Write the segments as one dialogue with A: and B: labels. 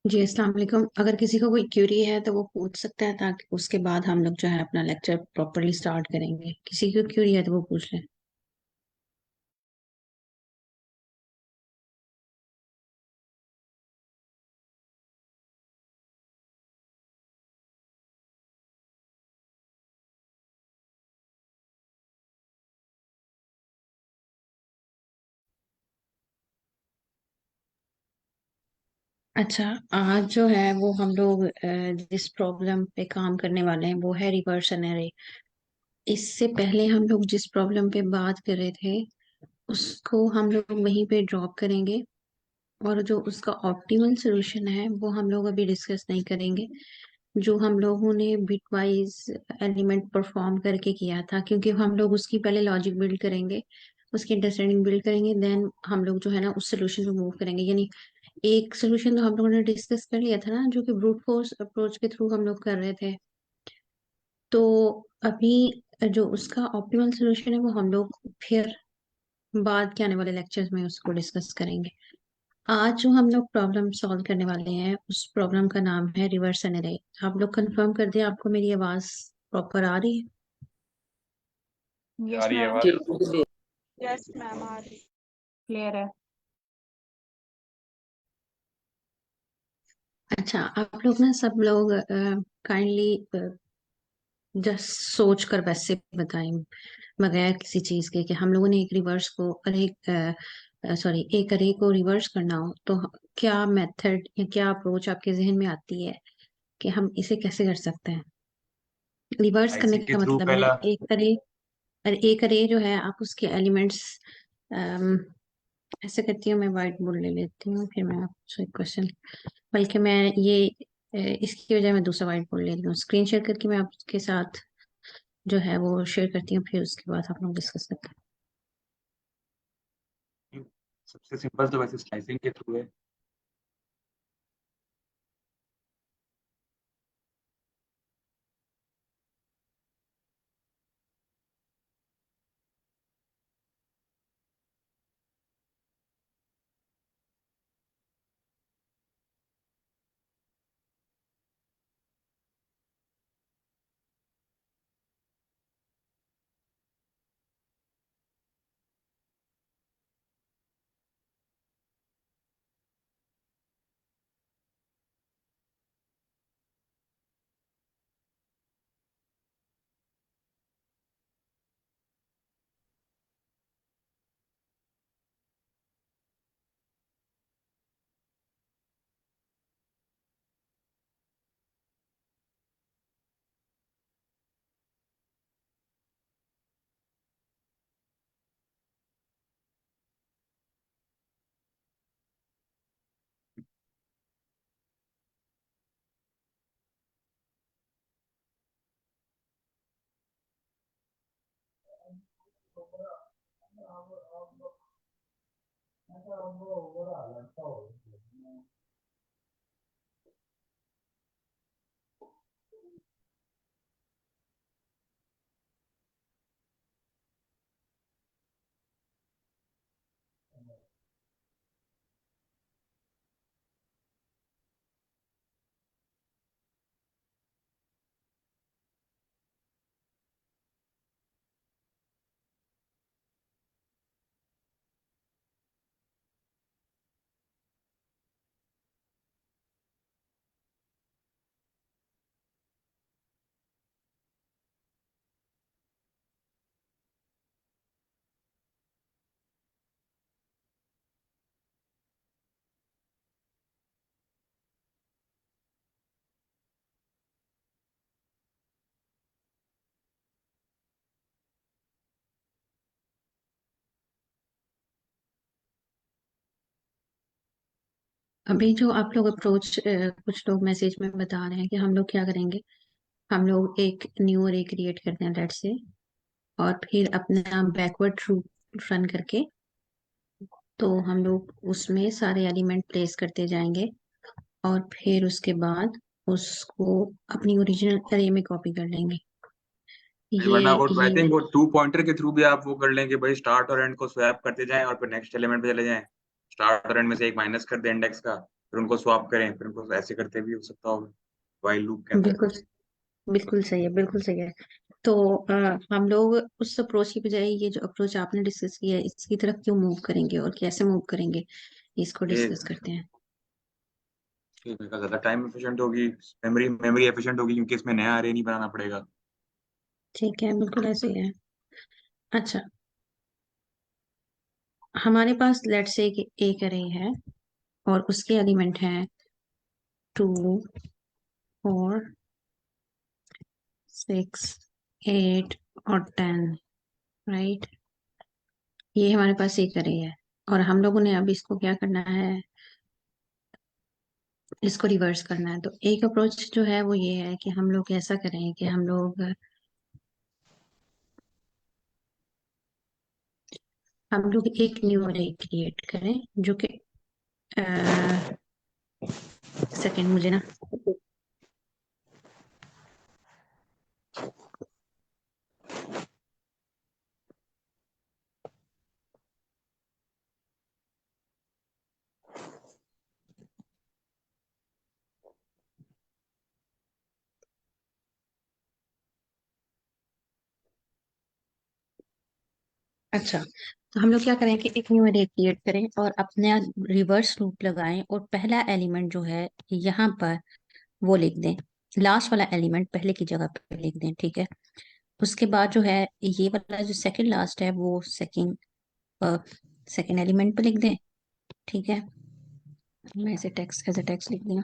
A: जी अस्सलाम वालेकुम। अगर किसी को कोई क्यूरी है तो वो पूछ सकता है, ताकि उसके बाद हम लोग जो है अपना लेक्चर प्रॉपरली स्टार्ट करेंगे। किसी को क्यूरी है तो वो पूछ लें। अच्छा, आज जो है वो हम लोग जिस प्रॉब्लम पे काम करने वाले हैं वो है रिवर्स एनरे। इससे पहले हम लोग जिस प्रॉब्लम पे बात कर रहे थे उसको हम लोग वहीं पे ड्रॉप करेंगे, और जो उसका ऑप्टिमल सोल्यूशन है वो हम लोग अभी डिस्कस नहीं करेंगे। जो हम लोगों ने बिटवाइज एलिमेंट परफॉर्म करके किया था, क्योंकि हम लोग उसकी पहले लॉजिक बिल्ड करेंगे, उसकी अंडरस्टैंडिंग बिल्ड करेंगे, देन हम लोग जो है ना उस सोल्यूशन पे मूव करेंगे। यानी एक सोल्यूशन तो हम लोगों ने डिस्कस कर लिया था ना, जो कि ब्रूट फोर्स अप्रोच के थ्रू हम लोग कर रहे थे। तो अभी जो उसका ऑप्टिमल सोल्यूशन है वो हम लोग फिर बाद के आने वाले लेक्चर्स में उसको डिस्कस करेंगे। आज जो हम लोग प्रॉब्लम सॉल्व करने वाले हैं उस प्रॉब्लम का नाम है रिवर्स एनरे। आप लोग कंफर्म कर दें, आपको मेरी आवाज प्रॉपर आ रही है?
B: आ
C: यस
B: रही है
C: मैम।
B: आवाज।
C: यस मैम आ रही क्लियर है।
A: अच्छा, आप लोग ना सब लोग काइंडली जस्ट सोच कर वैसे बताएं, बगैर किसी चीज के, कि हम लोगों ने एक रिवर्स को अरे सॉरी एक अरे को रिवर्स करना हो तो क्या मेथड या क्या अप्रोच आपके जहन में आती है कि हम इसे कैसे कर सकते हैं। रिवर्स करने
B: आईसी के
A: का
B: थ्रू
A: मतलब है
B: पहला।
A: एक अरे, और एक अरे जो है आप उसके एलिमेंट्स, ऐसे करती हूँ मैं, व्हाइट बोर्ड ले लेती हूँ, फिर मैं आपसे क्वेश्चन, बल्कि मैं ये इसकी वजह मैं दूसरा व्हाइट बोर्ड ले रही हूँ, स्क्रीन शेयर करके मैं आपके साथ जो है वो शेयर करती हूँ, फिर उसके बाद आप लोग डिस्कस करते हैं।
B: सबसे सिंपल तो वैसे स्लाइसिंग के थ्रू है।
A: अभी जो आप लोग अप्रोच, कुछ लोग मैसेज में बता रहे हैं कि हम लोग क्या करेंगे, हम लोग एक न्यू अरे क्रिएट करते हैं लेट से, और फिर अपना बैकवर्ड रन करके तो हम लोग उसमें सारे एलिमेंट प्लेस करते जाएंगे, और फिर उसके बाद उसको अपनी ओरिजिनल अरे में कॉपी कर लेंगे। ये
B: वरना वो आई
A: ये
B: थिंक वो टू पॉइंटर के थ्रू भी आप वो कर लें कि भाई स्टार्ट और एंड को स्वैप करते जाएं और फिर नेक्स्ट एलिमेंट पे चले जाएं। स्टार्ट और एंड में से एक माइनस कर दें इंडेक्स का, फिर उनको स्वैप करें, फिर उनको ऐसे करते भी हो सकता होगा वाइल लूप के अंदर।
A: बिल्कुल बिल्कुल सही है, बिल्कुल सही है। तो हम लोग उस अप्रोच की बजाय ये जो अप्रोच आपने डिस्कस किया है इसकी तरफ क्यों मूव करेंगे और कैसे मूव करेंगे, इसको
B: ये
A: डिस्कस करते हैं।
B: ठीक है, ज़्यादा टाइम एफिशिएंट होगी, मेमोरी मेमोरी एफिशिएंट होगी, क्योंकि इसमें नया अरे नहीं बनाना पड़ेगा।
A: ठीक है, बिल्कुल ऐसे ही है। अच्छा, हमारे पास लेट्स से एक अरे है और उसके एलिमेंट हैं 2, 4, 6, 8 और 10, राइट। ये हमारे पास एक अरे है और हम लोगों ने अब इसको क्या करना है, इसको रिवर्स करना है। तो एक अप्रोच जो है वो ये है कि हम लोग ऐसा करें कि हम लोग एक न्यू अरे क्रिएट करें जो कि सेकंड मुझे ना, अच्छा, तो हम लोग क्या करें कि एक न्यू अरे क्रिएट करें और अपना रिवर्स लूप लगाएं और पहला एलिमेंट जो है यहाँ पर वो लिख दें, लास्ट वाला एलिमेंट पहले की जगह पे लिख दें, ठीक है। उसके बाद जो है ये वाला जो सेकंड लास्ट है वो सेकंड एलिमेंट पे लिख दें, ठीक है। मैं इसे टेक्स्ट एज अ टेक्स्ट लिख दिया।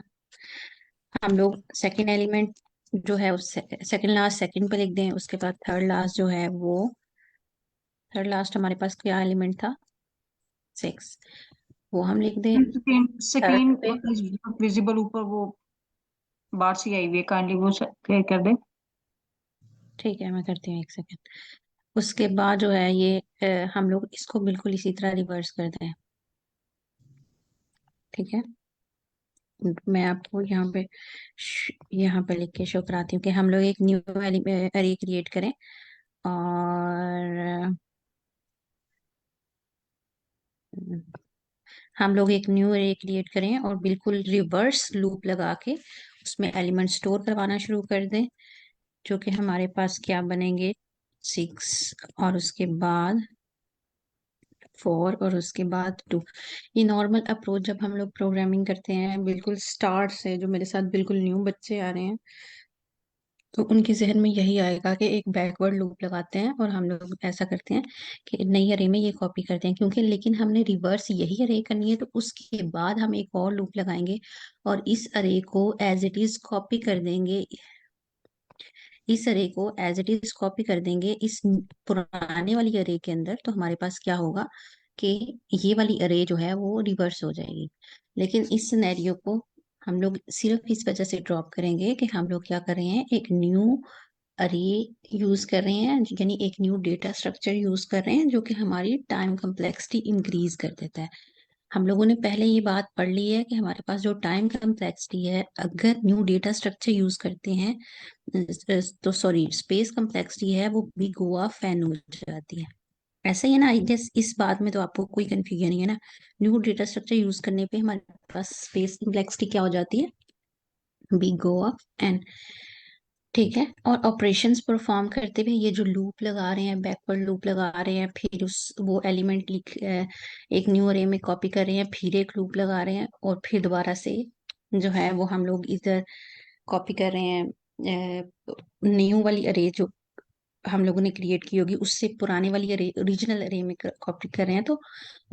A: हम लोग सेकंड एलिमेंट जो है उस सेकंड लास्ट सेकंड पे लिख दें, उसके बाद थर्ड लास्ट जो है वो, थर्ड लास्ट हमारे पास क्या एलिमेंट था, 6, वो हम लिख दें
C: सेकंड
A: थर्ड
C: सेकंड
A: पे।
C: विजिबल ऊपर वो बार सी आई हुई है, काइंडली वो क्लियर कर दे।
A: ठीक है, मैं करती हूँ एक सेकंड। उसके बाद जो है ये हम लोग इसको बिल्कुल इसी तरह रिवर्स कर दें, ठीक है। मैं आपको यहाँ पे लिख के शो कराती हूँ कि हम लोग एक न्यू अरे क्रिएट करें और हम लोग एक न्यू अरे क्रिएट करें और बिल्कुल रिवर्स लूप लगा के उसमें एलिमेंट स्टोर करवाना शुरू कर दें, जो कि हमारे पास क्या बनेंगे, 6 और उसके बाद 4 और उसके बाद 2। ये नॉर्मल अप्रोच जब हम लोग प्रोग्रामिंग करते हैं बिल्कुल स्टार्ट से, जो मेरे साथ बिल्कुल न्यू बच्चे आ रहे हैं तो उनके जहन में यही आएगा कि एक बैकवर्ड लूप लगाते हैं और हम लोग ऐसा करते हैं कि नई अरे में ये कॉपी करते हैं, क्योंकि लेकिन हमने रिवर्स यही अरे करनी है तो उसके बाद हम एक और लूप लगाएंगे और इस अरे को एज इट इज कॉपी कर देंगे, इस अरे को एज इट इज कॉपी कर देंगे इस पुराने वाली अरे के अंदर। तो हमारे पास क्या होगा कि ये वाली अरे जो है वो रिवर्स हो जाएगी। लेकिन इस सिनेरियो को हम लोग सिर्फ इस वजह से ड्रॉप करेंगे कि हम लोग क्या कर रहे हैं, एक न्यू अरे यूज कर रहे हैं, यानी एक न्यू डेटा स्ट्रक्चर यूज कर रहे हैं जो कि हमारी टाइम कम्प्लेक्सिटी इंक्रीज कर देता है। हम लोगों ने पहले ये बात पढ़ ली है कि हमारे पास जो टाइम कम्प्लेक्सिटी है, अगर न्यू डेटा स्ट्रक्चर यूज करते हैं तो सॉरी स्पेस कम्प्लेक्सिटी है वो बिग ओ ऑफ एन हो जाती है। ऐसा ही है ना, आई गेस इस बात में तो आपको कोई कंफ्यूजन नहीं है ना। न्यू डेटा स्ट्रक्चर यूज करने पे हमारे पास स्पेस कम्प्लेक्सिटी क्या हो जाती है, बिग ओ ऑफ एन, ठीक है। और ऑपरेशंस परफॉर्म करते हुए ये जो लूप लगा रहे हैं, बैकवर्ड लूप लगा रहे हैं, फिर उस वो एलिमेंट एक न्यू अरे में कॉपी कर रहे हैं, फिर एक लूप लगा रहे हैं और फिर दोबारा से जो है वो हम लोग इधर कॉपी कर रहे हैं न्यू वाली अरे जो हम लोगों ने क्रिएट की होगी उससे पुराने वाली अरे ओरिजिनल अरे में कॉपी कर रहे हैं। तो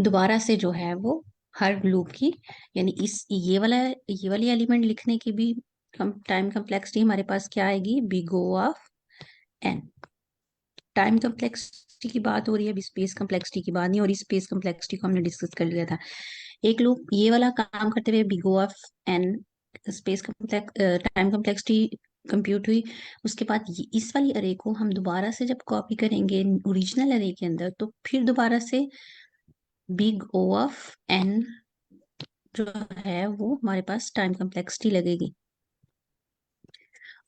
A: दोबारा से जो है वो हर लूप की, यानी इस ये वाली एलिमेंट लिखने की भी टाइम कम्प्लेक्सिटी हमारे पास क्या आएगी, big O of N. Time complexity की बात हो रही है, अभी स्पेस कम्प्लेक्सिटी की बात नहीं हो रही। स्पेस कम्प्लेक्सिटी को हमने डिस्कस कर लिया था। एक लूप ये वाला काम करते हुए big O of N space complex time complexity compute हुई। उसके बाद इस वाली अरे को हम दोबारा से जब कॉपी करेंगे ओरिजिनल अरे के अंदर तो फिर दोबारा से बिग ओ ऑफ एन जो है वो हमारे पास टाइम कम्प्लेक्सिटी लगेगी।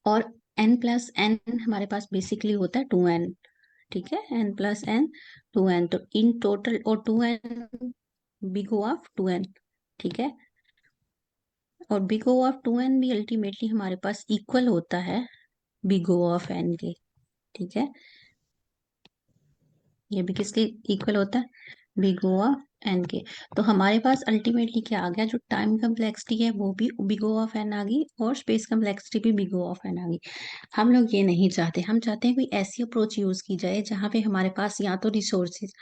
A: और n प्लस एन हमारे पास बेसिकली होता है 2n, ठीक है। n प्लस एन 2n, तो इन टोटल और 2n big O of 2n, ठीक है। और बिग ओ ऑफ 2n भी अल्टीमेटली हमारे पास इक्वल होता है बिग ओ ऑफ n के। ठीक है, ये भी किसके इक्वल होता है, बिग ओ ऑफ एन के। तो हमारे पास अल्टीमेटली क्या आ गया, जो टाइम कम्प्लेक्सिटी है वो भी बिग ओ ऑफ एन आ गई और स्पेस कम्प्लेक्सिटी भी बिग ओ ऑफ एन आ गई। हम लोग ये नहीं चाहते, हम चाहते हैं कोई ऐसी अप्रोच यूज की जाए जहाँ पे हमारे पास या तो रिसोर्सेज,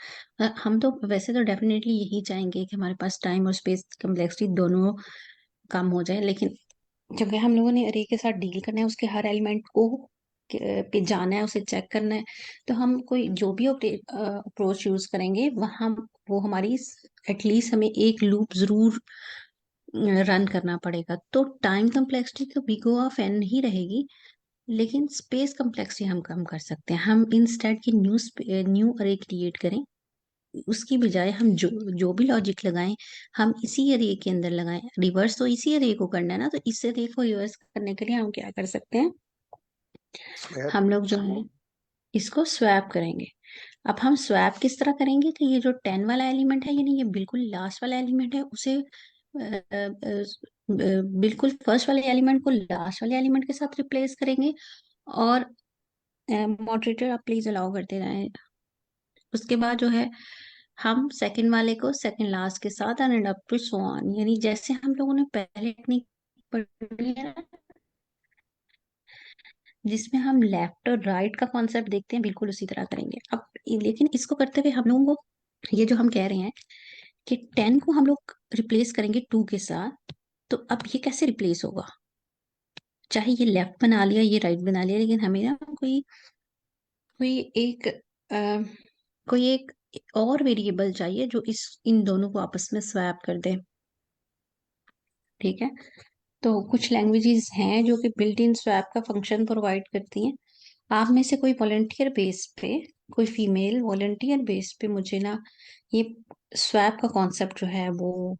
A: हम तो वैसे तो डेफिनेटली यही चाहेंगे कि हमारे पास टाइम और स्पेस कम्प्लेक्सिटी दोनों कम हो जाए, लेकिन क्योंकि हम लोगों ने अरे के साथ डील करना है, उसके हर एलिमेंट को पे जाना है, उसे चेक करना है, तो हम कोई जो भी अप्रोच यूज करेंगे वहां वो हमारी एटलीस्ट हमें एक लूप जरूर रन करना पड़ेगा। तो टाइम कम्प्लेक्सिटी तो बिग O ऑफ एन ही रहेगी, लेकिन स्पेस कम्प्लेक्सिटी हम कम कर सकते हैं। हम इंस्टेड की न्यू अरे क्रिएट करें, उसकी बजाय हम जो जो भी लॉजिक लगाएं हम इसी अरे के अंदर लगाएं। रिवर्स तो इसी अरे को करना है ना, तो इस अरे को रिवर्स करने के लिए हम क्या कर सकते हैं,
D: स्वैप।
A: हम लोग जो है इसको स्वैप करेंगे। अब हम स्वैप किस तरह करेंगे कि ये जो 10 वाला एलिमेंट है, यानी ये बिल्कुल लास्ट वाला एलिमेंट है, उसे बिल्कुल फर्स्ट वाले एलिमेंट को लास्ट वाले एलिमेंट के साथ रिप्लेस करेंगे। और मॉडरेटर आप प्लीज अलाउ करते रहें। उसके बाद जो है हम सेकंड वाले को सेकंड लास्ट के साथ end up to so on, यानी जैसे हम लोगों ने पहले टेक्निक पढ़ी है ना, जिसमें हम लेफ्ट और राइट का कॉन्सेप्ट देखते हैं, बिल्कुल उसी तरह करेंगे अब। लेकिन इसको करते हुए हम लोगों को ये जो हम कह रहे हैं कि 10 को हम लोग रिप्लेस करेंगे 2 के साथ, तो अब ये कैसे रिप्लेस होगा, चाहे ये लेफ्ट बना लिया ये राइट बना लिया, लेकिन हमें ना कोई एक अ, कोई एक और वेरिएबल चाहिए जो इस इन दोनों को आपस में स्वैप कर दे। ठीक है, तो कुछ लैंग्वेजेस हैं जो कि बिल्ट इन स्वैप का फंक्शन प्रोवाइड करती हैं। आप में से कोई वॉलंटियर बेस पे, कोई फीमेल वॉलंटियर बेस पे मुझे ना ये स्वैप का कॉन्सेप्ट जो है वो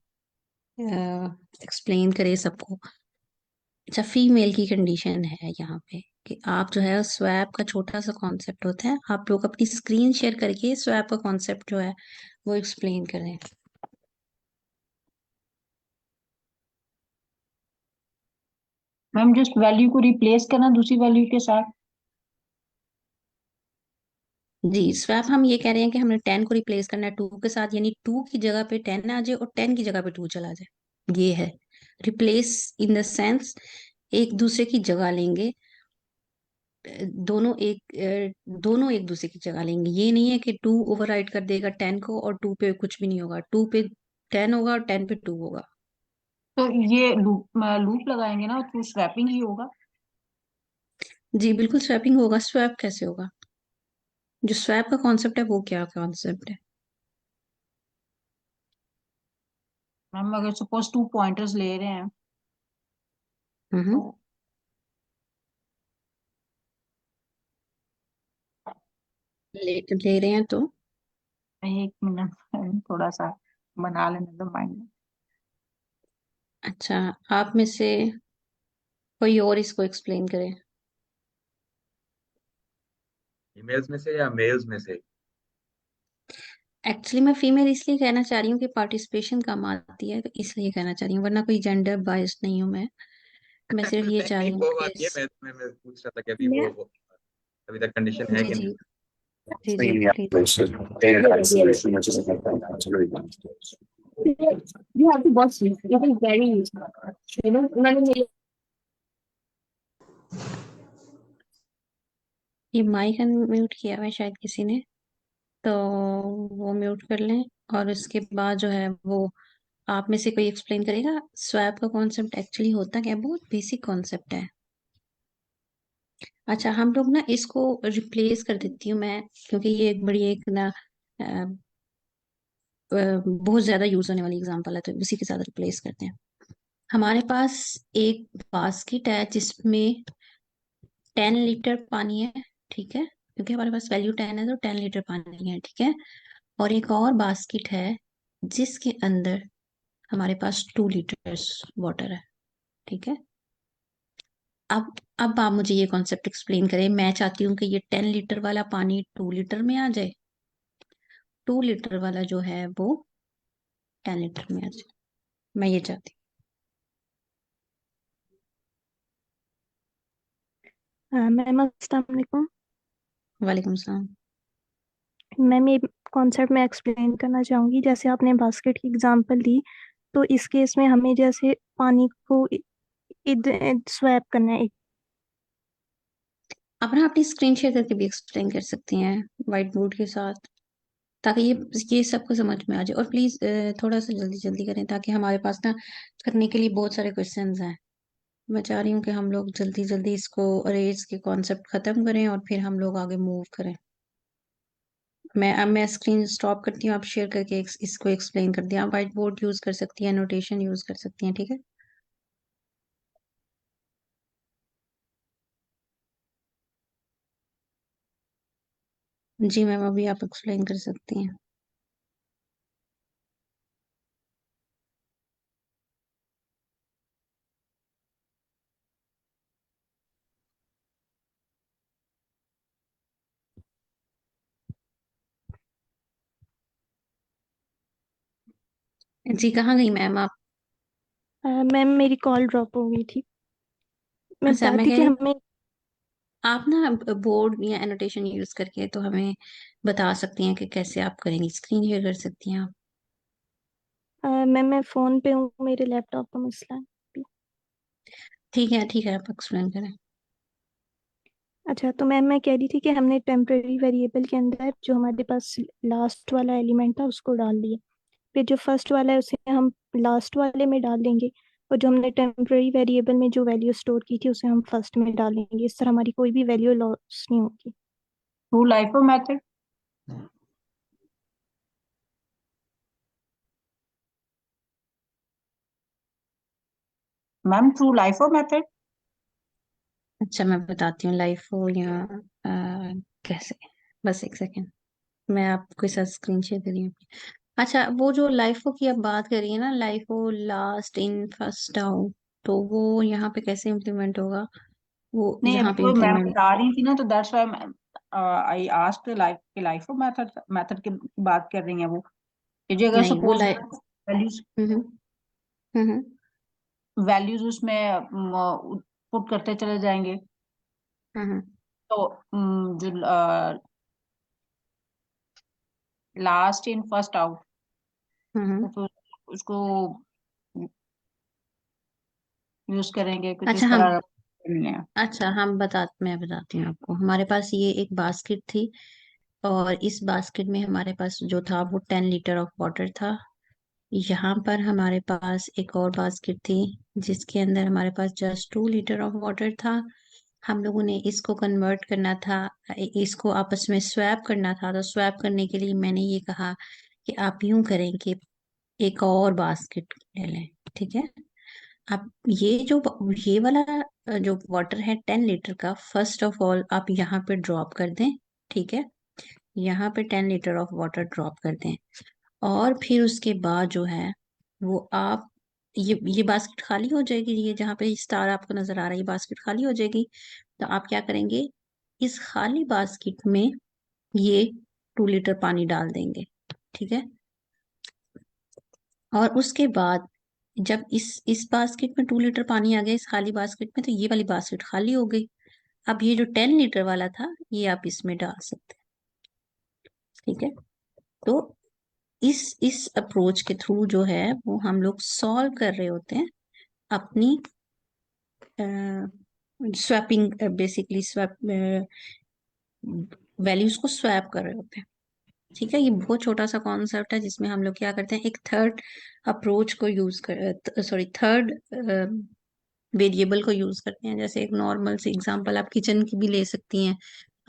A: एक्सप्लेन करे सबको। अच्छा, फीमेल की कंडीशन है यहाँ पे कि आप जो है स्वैप का छोटा सा कॉन्सेप्ट होता है, आप लोग अपनी स्क्रीन शेयर करके स्वैप का कॉन्सेप्ट जो है वो एक्सप्लेन करें।
C: मैम जस्ट वैल्यू को रिप्लेस करना दूसरी वैल्यू के साथ।
A: जी, स्वैप हम ये कह रहे हैं कि हमने 10 को रिप्लेस करना है 2 के साथ, यानी 2 की जगह पे 10 आ जाए और 10 की जगह पे 2 चला जाए। ये है रिप्लेस इन द सेंस, एक दूसरे की जगह लेंगे। दोनों एक दूसरे की जगह लेंगे। ये नहीं है कि 2 ओवरराइड कर देगा 10 को और 2 पे कुछ भी नहीं होगा, 2 पे 10 होगा और 10 पे 2 होगा।
C: तो ये लूप लगाएंगे ना तो स्वैपिंग ही होगा।
A: जी बिल्कुल स्वैपिंग होगा। स्वैप कैसे होगा, जो स्वैप का कॉन्सेप्ट है वो क्या कॉन्सेप्ट है।
C: मैम अगर सपोज 2 पॉइंटर्स ले रहे हैं
A: हम्म,
C: तो
A: ले रहे हैं तो।
C: 1 मिनट थोड़ा सा बना लेने दो माइंड में।
A: अच्छा, आप में से कोई और इसको एक्सप्लेन करे।
B: फीमेल्स में से या मेल्स में से?
A: एक्चुअली मैं फीमेल इसलिए कहना चाह रही हूँ कि पार्टिसिपेशन कम आती है, तो इसलिए कहना चाह रही हूँ, वरना कोई जेंडर बायस्ड नहीं हूँ मैं सिर्फ ये चाह
B: नहीं,
A: रही हूँ
B: वो
A: कि
B: बात ये मैं पूछ रहा था कि अभी
A: मैं
B: वो अभी तक कंडीशन है
A: जी
B: कि नहीं?
A: जी जी जी
D: Cleaning
A: please.
D: application, data isolation, which is like that. That's really nice.
E: You have to watch it. It is very, उन्होंने
A: ये माइक अनम्यूट किया हुआ है शायद किसी ने, तो वो म्यूट कर लें। और उसके बाद जो है वो आप में से कोई एक्सप्लेन करेगा स्वैप का कॉन्सेप्ट एक्चुअली होता क्या है। बहुत बेसिक कॉन्सेप्ट है। अच्छा, हम लोग ना इसको रिप्लेस कर देती हूँ मैं, क्योंकि ये एक बड़ी एक ना बहुत ज्यादा यूज होने वाली एग्जांपल है, तो उसी के साथ रिप्लेस करते हैं। हमारे पास एक बास्केट है जिसमें 10 लीटर पानी है। ठीक है, क्योंकि हमारे पास वैल्यू 10 है तो 10 लीटर पानी है। ठीक है, और एक और बास्केट है जिसके अंदर हमारे पास 2 लीटर्स वाटर है। ठीक है, अब आप मुझे ये कॉन्सेप्ट एक्सप्लेन करें। मैं चाहती हूँ कि ये 10 लीटर वाला पानी 2 लीटर में आ जाए, 2 लीटर वाला जो है वो 10 लीटर में आ जाए। मैं ये चाहती
F: मैम अस्सलाम वालेकुम।
A: वालेकुम सलाम।
F: मैम ये कॉन्सेप्ट मैं एक्सप्लेन करना चाहूँगी। जैसे आपने बास्केट की एग्जांपल दी, तो इस केस में हमें जैसे पानी को इधर स्वैप करना है।
A: आप ना अपनी स्क्रीन शेयर करके भी एक्सप्लेन कर सकती हैं व्हाइट बोर्ड के साथ, ताकि ये सबको समझ में आ जाए। और प्लीज थोड़ा सा जल्दी जल्दी करें, ताकि हमारे पास ना करने के लिए बहुत सारे क्वेश्चंस हैं। मैं चाह रही हूँ कि हम लोग जल्दी जल्दी इसको अरेज के कॉन्सेप्ट खत्म करें और फिर हम लोग आगे मूव करें। मैं स्क्रीन स्टॉप करती हूँ, आप शेयर करके इसको एक्सप्लेन कर दिया। आप व्हाइट बोर्ड यूज कर सकती हैं, नोटेशन यूज कर सकती हैं, ठीक है। जी मैम, अभी आप एक्सप्लेन कर सकती हैं। जी कहाँ गई मैम आप?
F: मैम मेरी कॉल ड्रॉप हो गई थी। मैं
A: अच्छा, मैं
F: बताती
A: कह
F: कि
A: रही
F: हमें
A: आप ना बोर्ड या एनोटेशन यूज करके तो हमें बता सकती हैं कि कैसे आप करेंगी, स्क्रीन शेयर कर सकती हैं आप।
F: मैम मैं फ़ोन पे हूँ, मेरे लैपटॉप का मसला है।
A: ठीक है, आप एक्सप्लेन करें।
F: अच्छा, तो मैम मैं कह रही थी कि हमने टेम्परेरी वेरिएबल के अंदर जो हमारे पास लास्ट वाला एलिमेंट था उसको डाल दिया। फिर जो फर्स्ट वाला है उसे हम लास्ट वाले में डाल देंगे, और जो हमने टेम्परेरी वेरिएबल में जो वैल्यू स्टोर की थी उसे हम फर्स्ट में डालेंगे। इस तरह हमारी कोई भी वैल्यू लॉस नहीं होगी।
C: Through LIFO method. Ma'am through LIFO method.
A: अच्छा, मैं बताती हूँ लाइफ हो या कैसे। बस एक सेकेंड, मैं आपको साथ स्क्रीन शेयर कर रही हूँ। अच्छा, वो जो लाइफ की आप बात कर रही है ना, लाइफ हो लास्ट इन फर्स्ट आउट, तो वो यहाँ पे कैसे इम्प्लीमेंट होगा? वो
C: नहीं,
A: यहाँ
C: अभी
A: पे
C: वो मैम
A: इम्प्लीमेंट।
C: बता रही थी ना, तो that's why I asked LIFO method method की बात कर रही हैं वो। कि जो अगर
A: नहीं, वो
C: सपोज
A: लाइफ।
C: वैल्यूज
A: हम्म हम्म
C: वैल्यूज उसमें पुट करते चले जाएंगे,
A: हम्म
C: तो जो लास्ट इन फर्स्ट आउट,
A: हम्म।
C: तो फिर उसको यूज करेंगे कुछ
A: अच्छा
C: इस
A: हम
C: तरह नहीं है।
A: अच्छा हम बता मैं बताती हूँ आपको। हमारे पास ये एक बास्केट थी, और इस बास्केट में हमारे पास जो था वो 10 लीटर ऑफ वाटर था। यहाँ पर हमारे पास एक और बास्केट थी, जिसके अंदर हमारे पास जस्ट 2 लीटर ऑफ वाटर था। हम लोगों ने इसको कन्वर्ट करना था, इसको आपस में स्वैप करना था। तो स्वैप करने के लिए मैंने ये कहा कि आप यूं करें कि एक और बास्केट ले लें, ठीक है। अब ये वाला जो वाटर है 10 लीटर का, फर्स्ट ऑफ ऑल आप यहाँ पे ड्रॉप कर दें, ठीक है। यहाँ पे 10 लीटर ऑफ वाटर ड्रॉप कर दें, और फिर उसके बाद जो है वो आप ये बास्केट खाली हो जाएगी। ये जहाँ पे स्टार आपको नजर आ रहा है, ये बास्केट खाली हो जाएगी। तो आप क्या करेंगे, इस खाली बास्केट में ये 2 लीटर पानी डाल देंगे, ठीक है। और उसके बाद जब इस बास्केट में 2 लीटर पानी आ गया इस खाली बास्केट में, तो ये वाली बास्केट खाली हो गई। अब ये जो 10 लीटर वाला था, ये आप इसमें डाल सकते हैं, ठीक है। तो इस अप्रोच के थ्रू जो है वो हम लोग सॉल्व कर रहे होते हैं अपनी स्वैपिंग, बेसिकली स्वैप वैल्यूज को स्वैप कर रहे होते हैं, ठीक है। ये बहुत छोटा सा कॉन्सेप्ट है, जिसमें हम लोग क्या करते हैं, एक थर्ड अप्रोच को यूज कर, सॉरी, थर्ड वेरिएबल को यूज करते हैं। जैसे एक नॉर्मल सी एग्जांपल आप किचन की भी ले सकती हैं।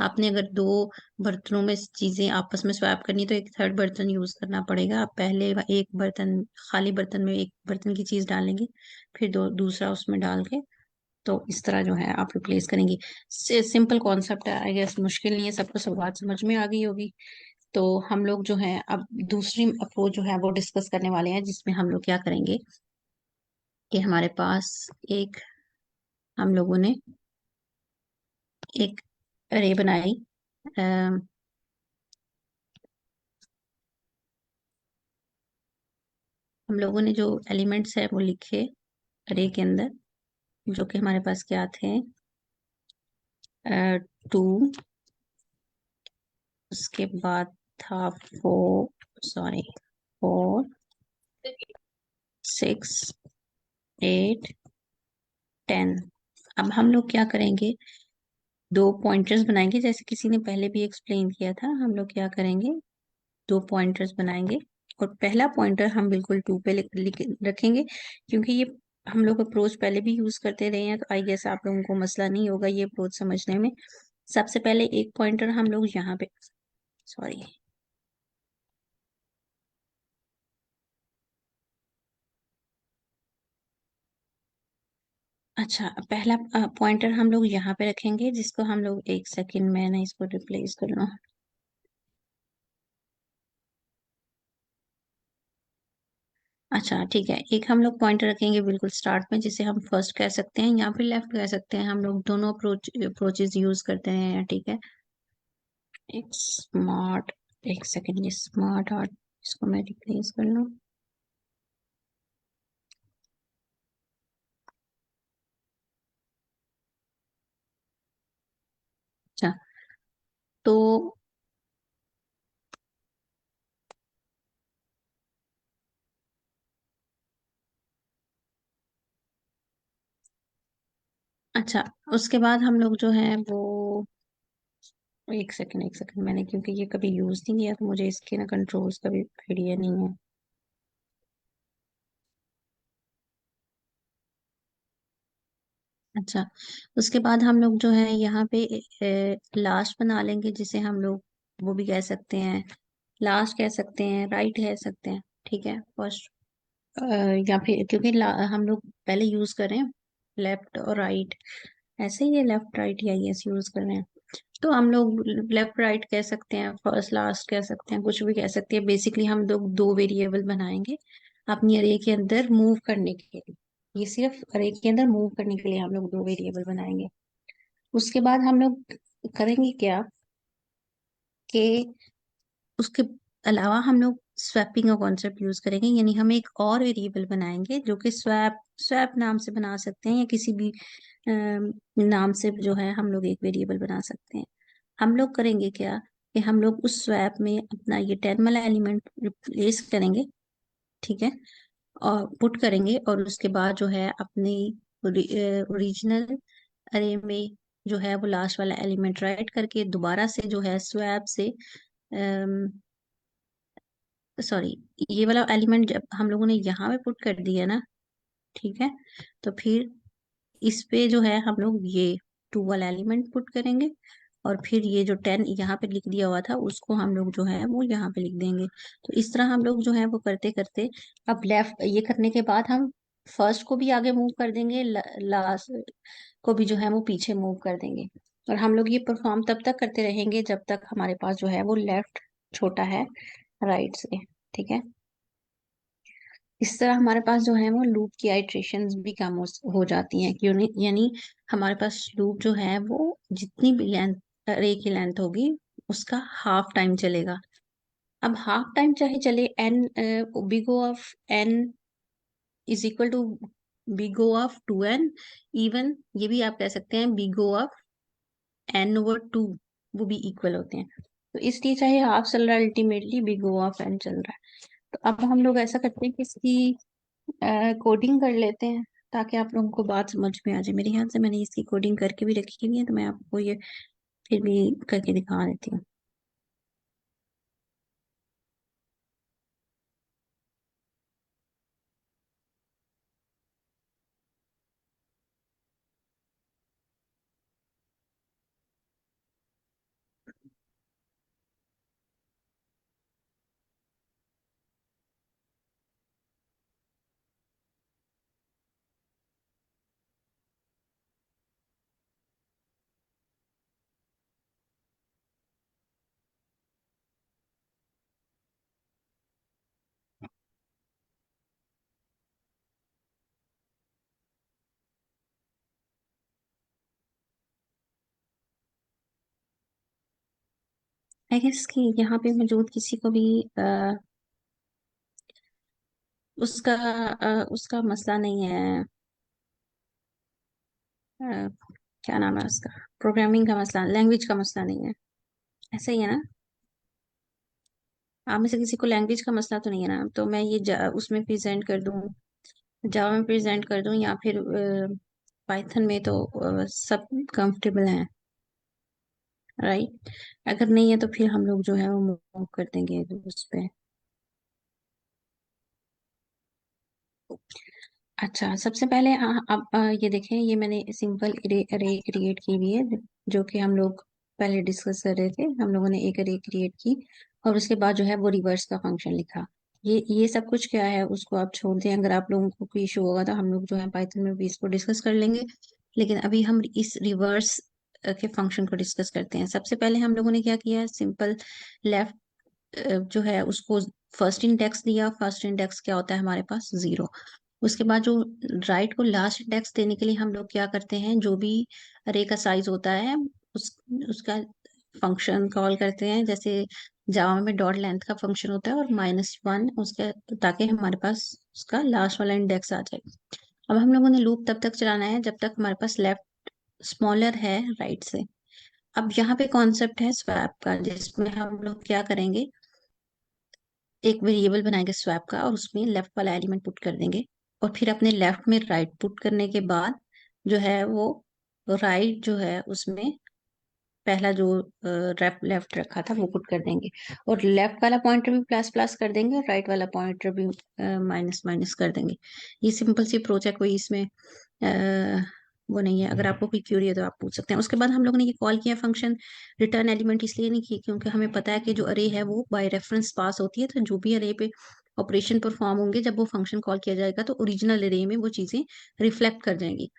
A: आपने अगर दो बर्तनों में चीजें आपस में स्वैप करनी, तो एक थर्ड बर्तन यूज करना पड़ेगा। आप पहले एक बर्तन, खाली बर्तन में एक बर्तन की चीज डालेंगे, फिर दूसरा उसमें डाल के, तो इस तरह जो है आप रिप्लेस करेंगी। सिंपल कॉन्सेप्ट है, आई गेस मुश्किल नहीं है, सबको सब बात समझ में आ गई होगी। तो हम लोग जो है अब दूसरी अप्रोच जो है वो डिस्कस करने वाले हैं, जिसमें हम लोग क्या करेंगे कि हमारे पास एक, हम लोगों ने एक अरे बनाई। अम, हम लोगों ने जो एलिमेंट्स है वो लिखे अरे के अंदर, जो कि हमारे पास क्या थे, 2, उसके बाद था 4, सॉरी 4, 6, 8, 10। अब हम लोग क्या करेंगे, दो पॉइंटर्स बनाएंगे, जैसे किसी ने पहले भी एक्सप्लेन किया था। हम लोग क्या करेंगे, दो पॉइंटर्स बनाएंगे, और पहला पॉइंटर हम बिल्कुल 2 पे लिख रखेंगे, क्योंकि ये हम लोग अप्रोच पहले भी यूज करते रहे हैं, तो आई गेस आप लोगों को मसला नहीं होगा ये अप्रोच समझने में। सबसे पहले एक पॉइंटर हम लोग यहाँ पे, सॉरी, अच्छा, पहला पॉइंटर हम लोग यहाँ पे रखेंगे, जिसको हम लोग, एक सेकंड में ना इसको रिप्लेस कर लूँ। अच्छा ठीक है, एक हम लोग पॉइंटर रखेंगे बिल्कुल स्टार्ट में, जिसे हम फर्स्ट कह सकते हैं, यहाँ पे लेफ्ट कह सकते हैं, हम लोग दोनों अप्रोचेस यूज करते हैं, ठीक है। एक स्मार्ट, एक सेकंड, ये स्मार्ट आर्ट, इसको मैं रिप्लेस कर लूँ। अच्छा, तो अच्छा, उसके बाद हम लोग जो है वो, एक सेकंड एक सेकंड, मैंने क्योंकि ये कभी यूज नहीं किया तो मुझे इसके ना कंट्रोल्स का भी आइडिया नहीं है। अच्छा, उसके बाद हम लोग जो है यहाँ पे लास्ट बना लेंगे, जिसे हम लोग वो भी कह सकते हैं, लास्ट कह सकते हैं, राइट कह सकते हैं, ठीक है, फर्स्ट, या फिर क्योंकि हम लोग पहले यूज कर रहे हैं लेफ्ट और राइट, ऐसे ही है, लेफ्ट राइट या यस यूज कर रहे हैं, तो हम लोग लेफ्ट राइट कह सकते हैं, फर्स्ट लास्ट कह सकते हैं, कुछ भी कह सकते हैं। बेसिकली हम लोग दो वेरिएबल बनाएंगे अपनी अरे के अंदर मूव करने के लिए, ये सिर्फ अरे के अंदर मूव करने के लिए हम लोग दो वेरिएबल बनाएंगे। उसके बाद हम लोग करेंगे क्या, कि उसके अलावा हम लोग स्वैपिंग का कॉन्सेप्ट यूज करेंगे, यानी हम एक और वेरिएबल बनाएंगे जो कि स्वैप स्वैप नाम से बना सकते हैं, या किसी भी नाम से जो है हम लोग एक वेरिएबल बना सकते हैं। हम लोग करेंगे क्या, कि हम लोग उस स्वैप में अपना ये 10 वाला एलिमेंट रिप्लेस करेंगे, ठीक है, और पुट करेंगे, और उसके बाद जो है अपनी ओरिजिनल अरे में जो है वो लास्ट वाला एलिमेंट राइट करके दोबारा से जो है स्वैप से, सॉरी, ये वाला एलिमेंट जब हम लोगों ने यहाँ पे पुट कर दिया ना, ठीक है, तो फिर इस पे जो है हम लोग ये 2 वाला एलिमेंट पुट करेंगे, और फिर ये जो 10 यहाँ पे लिख दिया हुआ था उसको हम लोग जो है वो यहाँ पे लिख देंगे। तो इस तरह हम लोग जो है वो करते करते, अब लेफ्ट ये करने के बाद हम फर्स्ट को भी आगे मूव कर देंगे, लास्ट को भी जो है वो पीछे मूव कर देंगे, और हम लोग ये परफॉर्म तब तक करते रहेंगे जब तक हमारे पास जो है वो लेफ्ट छोटा है राइट से, ठीक है। इस तरह हमारे पास जो है वो लूप की आइट्रेशंस भी कम हो जाती हैं, क्यों नहीं, यानी हमारे पास लूप जो है वो जितनी भी लेंथ, रे की लेंथ होगी उसका हाफ टाइम चलेगा। अब हाफ टाइम चाहे चले N, big O of N is equal to big O of 2n, even ये भी आप कह सकते हैं बिग O ऑफ n/2, वो भी इक्वल होते हैं। तो इसलिए चाहे हाफ चल रहा है, ultimately big O of n चल रहा है। तो अब हम लोग ऐसा करते हैं कि इसकी कोडिंग कर लेते हैं, ताकि आप लोगों को बात समझ में आ जाए। मेरे ख्याल से मैंने इसकी कोडिंग करके भी रखी हुई है, तो मैं आपको ये फिर भी करके दिखा देती हूँ। आई गेस कि यहाँ पे मौजूद किसी को भी उसका उसका मसला नहीं है, अ, क्या नाम है उसका, प्रोग्रामिंग का मसला, लैंग्वेज का मसला नहीं है, ऐसा ही है ना? आप में से किसी को लैंग्वेज का मसला तो नहीं है ना? तो मैं ये उसमें प्रेजेंट कर दूं, जावा में प्रेजेंट कर दूं, या फिर पाइथन में, तो सब कंफर्टेबल हैं, राइट? अगर नहीं है तो फिर हम लोग जो है वो मूव कर देंगे उस पे। अच्छा, सबसे पहले अब ये देखें, ये मैंने सिंपल अरे क्रिएट की हुई है, जो कि हम लोग पहले डिस्कस कर रहे थे। हम लोगों ने एक अरे क्रिएट की और उसके बाद जो है वो रिवर्स का फंक्शन लिखा। ये सब कुछ क्या है उसको आप छोड़ दें, अगर आप लोगों को कोई इशू होगा तो हम लोग जो है पाइथन में भी इसको डिस्कस कर लेंगे। लेकिन अभी हम इस रिवर्स के फंक्शन को डिस्कस करते हैं। सबसे पहले हम लोगों ने क्या किया, सिंपल लेफ्ट जो है उसको फर्स्ट इंडेक्स दिया। फर्स्ट इंडेक्स क्या होता है हमारे पास, 0। उसके बाद जो राइट को लास्ट इंडेक्स देने के लिए हम लोग क्या करते हैं, जो भी अरे का साइज होता है उसका फंक्शन कॉल करते हैं। जैसे जावा में डॉट लेंथ का फंक्शन होता है और -1 उसका, ताकि हमारे पास उसका लास्ट वाला इंडेक्स आ जाए। अब हम लोगों ने लूप तब तक चलाना है जब तक हमारे पास लेफ्ट स्मॉलर है राइट से। अब यहाँ पे कॉन्सेप्ट है स्वैप का, जिसमें हम लोग क्या करेंगे, एक वेरिएबल बनाएंगे स्वैप का और उसमें लेफ्ट वाला एलिमेंट पुट कर देंगे, और फिर अपने लेफ्ट में राइट पुट करने के बाद जो है वो राइट जो है उसमें पहला जो लेफ्ट रखा था वो पुट कर देंगे, और लेफ्ट वाला पॉइंटर भी प्लस प्लस कर देंगे और राइट वाला पॉइंटर भी माइनस माइनस कर देंगे। ये सिंपल सी अप्रोच है, कोई इसमें वो नहीं है। अगर आपको कोई क्यूरी है तो आप पूछ सकते हैं। उसके बाद हम लोगों ने ये कॉल किया फंक्शन रिटर्न एलिमेंट, इसलिए नहीं किया क्योंकि हमें पता है कि जो अरे है वो बाय रेफरेंस पास होती है, तो जो भी अरे पे ऑपरेशन परफॉर्म होंगे जब वो फंक्शन कॉल किया जाएगा तो ओरिजिनल अरे में वो चीजें रिफ्लेक्ट कर जाएंगी।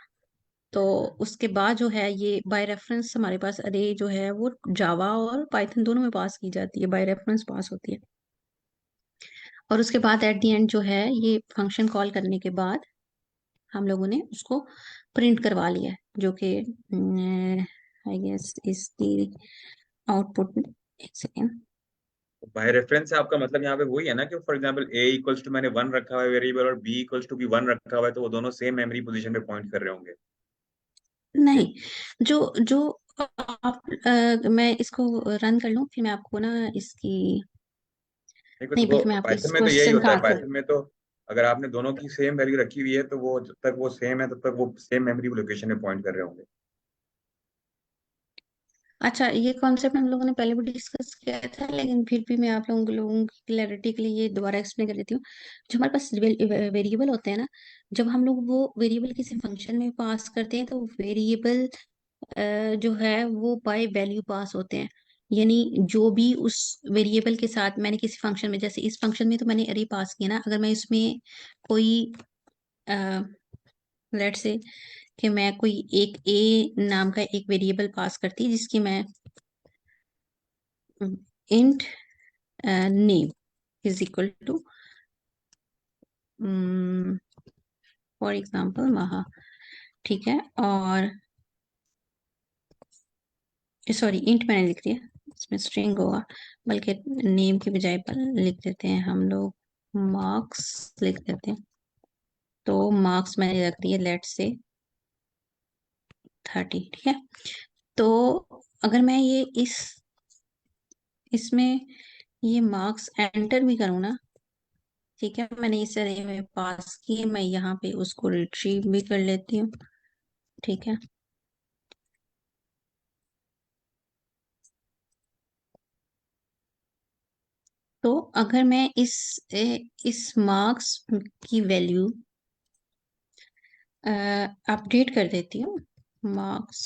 A: तो उसके बाद जो है ये बाय रेफरेंस हमारे पास अरे जो है वो जावा और पाइथन दोनों में पास की जाती है, बाय रेफरेंस पास होती है। और उसके बाद एट द एंड जो है ये फंक्शन कॉल करने के बाद हम लोगों ने उसको प्रिंट करवा लिया है, जो कि I guess is the output. एक सेकेंड।
B: बाय रेफरेंस से आपका मतलब यहाँ पे वही है ना कि for example a equals to मैंने 1 रखा हुआ है वेरिएबल और b इक्वल्स टू भी 1 रखा हुआ है, तो वो दोनों सेम मेमोरी पोजीशन पे पॉइंट कर रहे होंगे।
A: नहीं, जो जो आप मैं इसको रन कर लूं फिर मैं आपको ना इसकी,
B: देखो
A: नहीं
B: देखो
A: बल्कि मैं आपको इस
B: पाइथन में तो यही
A: क्वेश्चन का
B: होता है,
A: आंसर।
B: पाइथन में तो अगर आपने दोनों की सेम वैल्यू रखी हुई है तो वो जब तक वो सेम है तब तक वो सेम मेमोरी लोकेशन में पॉइंट कर रहे होंगे।
A: अच्छा, ये कॉन्सेप्ट हम लोगों ने पहले भी डिस्कस किया था, लेकिन फिर भी मैं आप लोगों की क्लैरिटी के लिए ये दोबारा एक्सप्लेन कर देती हूँ। जो हमारे पास वेरिएबल होते हैं ना, जब हम लोग वो वेरिएबल किसी फंक्शन में पास करते हैं तो वेरिएबल जो है वो बाय वैल्यू पास होते हैं। यानी जो भी उस वेरिएबल के साथ मैंने किसी फंक्शन में, जैसे इस फंक्शन में तो मैंने अरे पास किया ना, अगर मैं इसमें कोई लेट से कि मैं कोई एक ए नाम का एक वेरिएबल पास करती जिसकी मैं int name is equal to for example Maha, ठीक है। और सॉरी, इंट मैंने लिख दिया, इसमें स्ट्रिंग होगा, बल्कि नेम के बजाय लिख देते हैं हम लोग, मार्क्स लिख देते हैं। तो मार्क्स मैंने रख दिया लेट से 30, ठीक है। तो अगर मैं ये इसमें ये मार्क्स एंटर भी करूँ ना, ठीक है, मैंने इस अरे में पास किए, मैं यहाँ पे उसको रिट्रीव भी कर लेती हूँ, ठीक है। तो अगर मैं इस मार्क्स की वैल्यू अपडेट कर देती हूँ, marks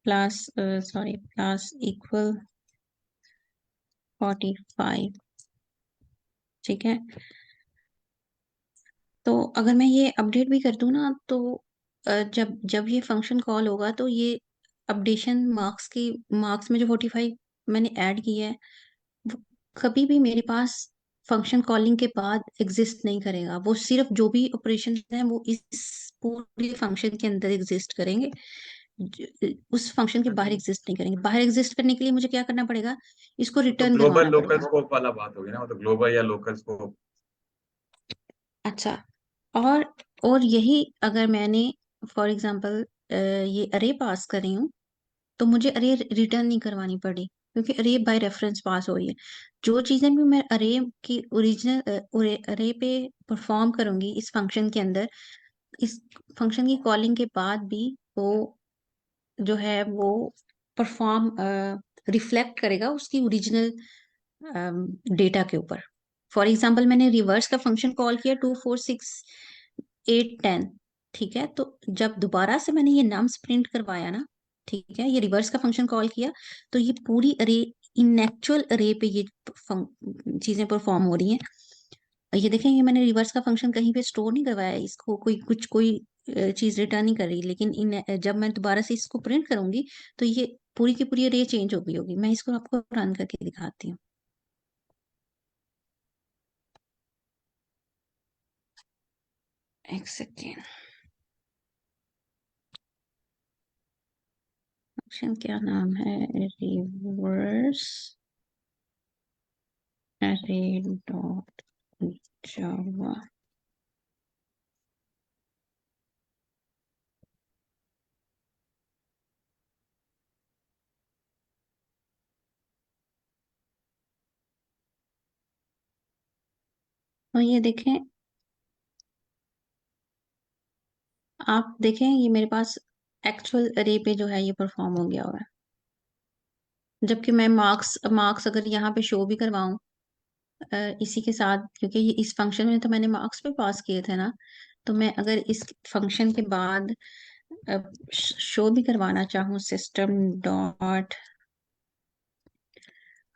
A: plus sorry plus equal 45, ठीक है। तो अगर मैं ये अपडेट भी कर दूं ना, तो जब जब ये फंक्शन कॉल होगा तो ये अपडेशन मार्क्स में जो 45 मैंने ऐड किया है वो कभी भी मेरे पास फंक्शन कॉलिंग के बाद एग्जिस्ट नहीं करेगा। वो सिर्फ जो भी ऑपरेशन हैं वो इस पूरे फंक्शन के अंदर एग्जिस्ट करेंगे, उस फंक्शन के बाहर एग्जिस्ट नहीं करेंगे। बाहर एग्जिस्ट करने के लिए मुझे क्या करना पड़ेगा, इसको
B: वो तो
A: रिटर्न
B: ग्लोबल
A: करवाना
B: लोकल
A: पड़ेगा।
B: स्कोप वाला बात होगी ना, वो तो ग्लोबल या लोकल स्कोप।
A: अच्छा, और और यही अगर मैंने फॉर एग्जांपल ये अरे पास कर रही हूँ, तो मुझे अरे रिटर्न नहीं करवानी पड़ी, क्योंकि अरे बाय रेफरेंस पास हो रही है। जो चीजें भी मैं अरे की ओरिजिनल अरे पे परफॉर्म करूंगी इस फंक्शन के अंदर, इस फंक्शन की कॉलिंग के बाद भी वो जो है वो परफॉर्म रिफ्लेक्ट करेगा उसकी ओरिजिनल डेटा के ऊपर। फॉर एग्जांपल मैंने रिवर्स का फंक्शन कॉल किया 2 4 6 8 10, ठीक है, तो जब दोबारा से मैंने ये नम्स प्रिंट करवाया ना, ठीक है, ये रिवर्स का फंक्शन कॉल किया, तो ये पूरी अरे, इन एक्चुअल अरे पे ये चीजें परफॉर्म हो रही हैं। ये देखें, ये मैंने रिवर्स का फंक्शन कहीं पे स्टोर नहीं करवाया, इसको कोई चीज रिटर्न नहीं कर रही, लेकिन जब मैं दोबारा से इसको प्रिंट करूंगी, तो ये पूरी की पूरी अरे चेंज हो गई होगी। मैं इसको आपको रन करके दिखाती हूँ। एक सेकेंड। फंक्शन क्या नाम है? रिवर्स अरे डॉट जावा। तो ये देखें, आप देखें, ये मेरे पास एक्चुअल अरे पे जो है ये परफॉर्म हो गया हुआ है। जबकि मैं मार्क्स मार्क्स अगर यहाँ पे शो भी करवाऊं इसी के साथ, क्योंकि ये इस फंक्शन में तो मैंने मार्क्स पे पास किए थे ना, तो मैं अगर इस फंक्शन के बाद शो भी करवाना चाहूँ system dot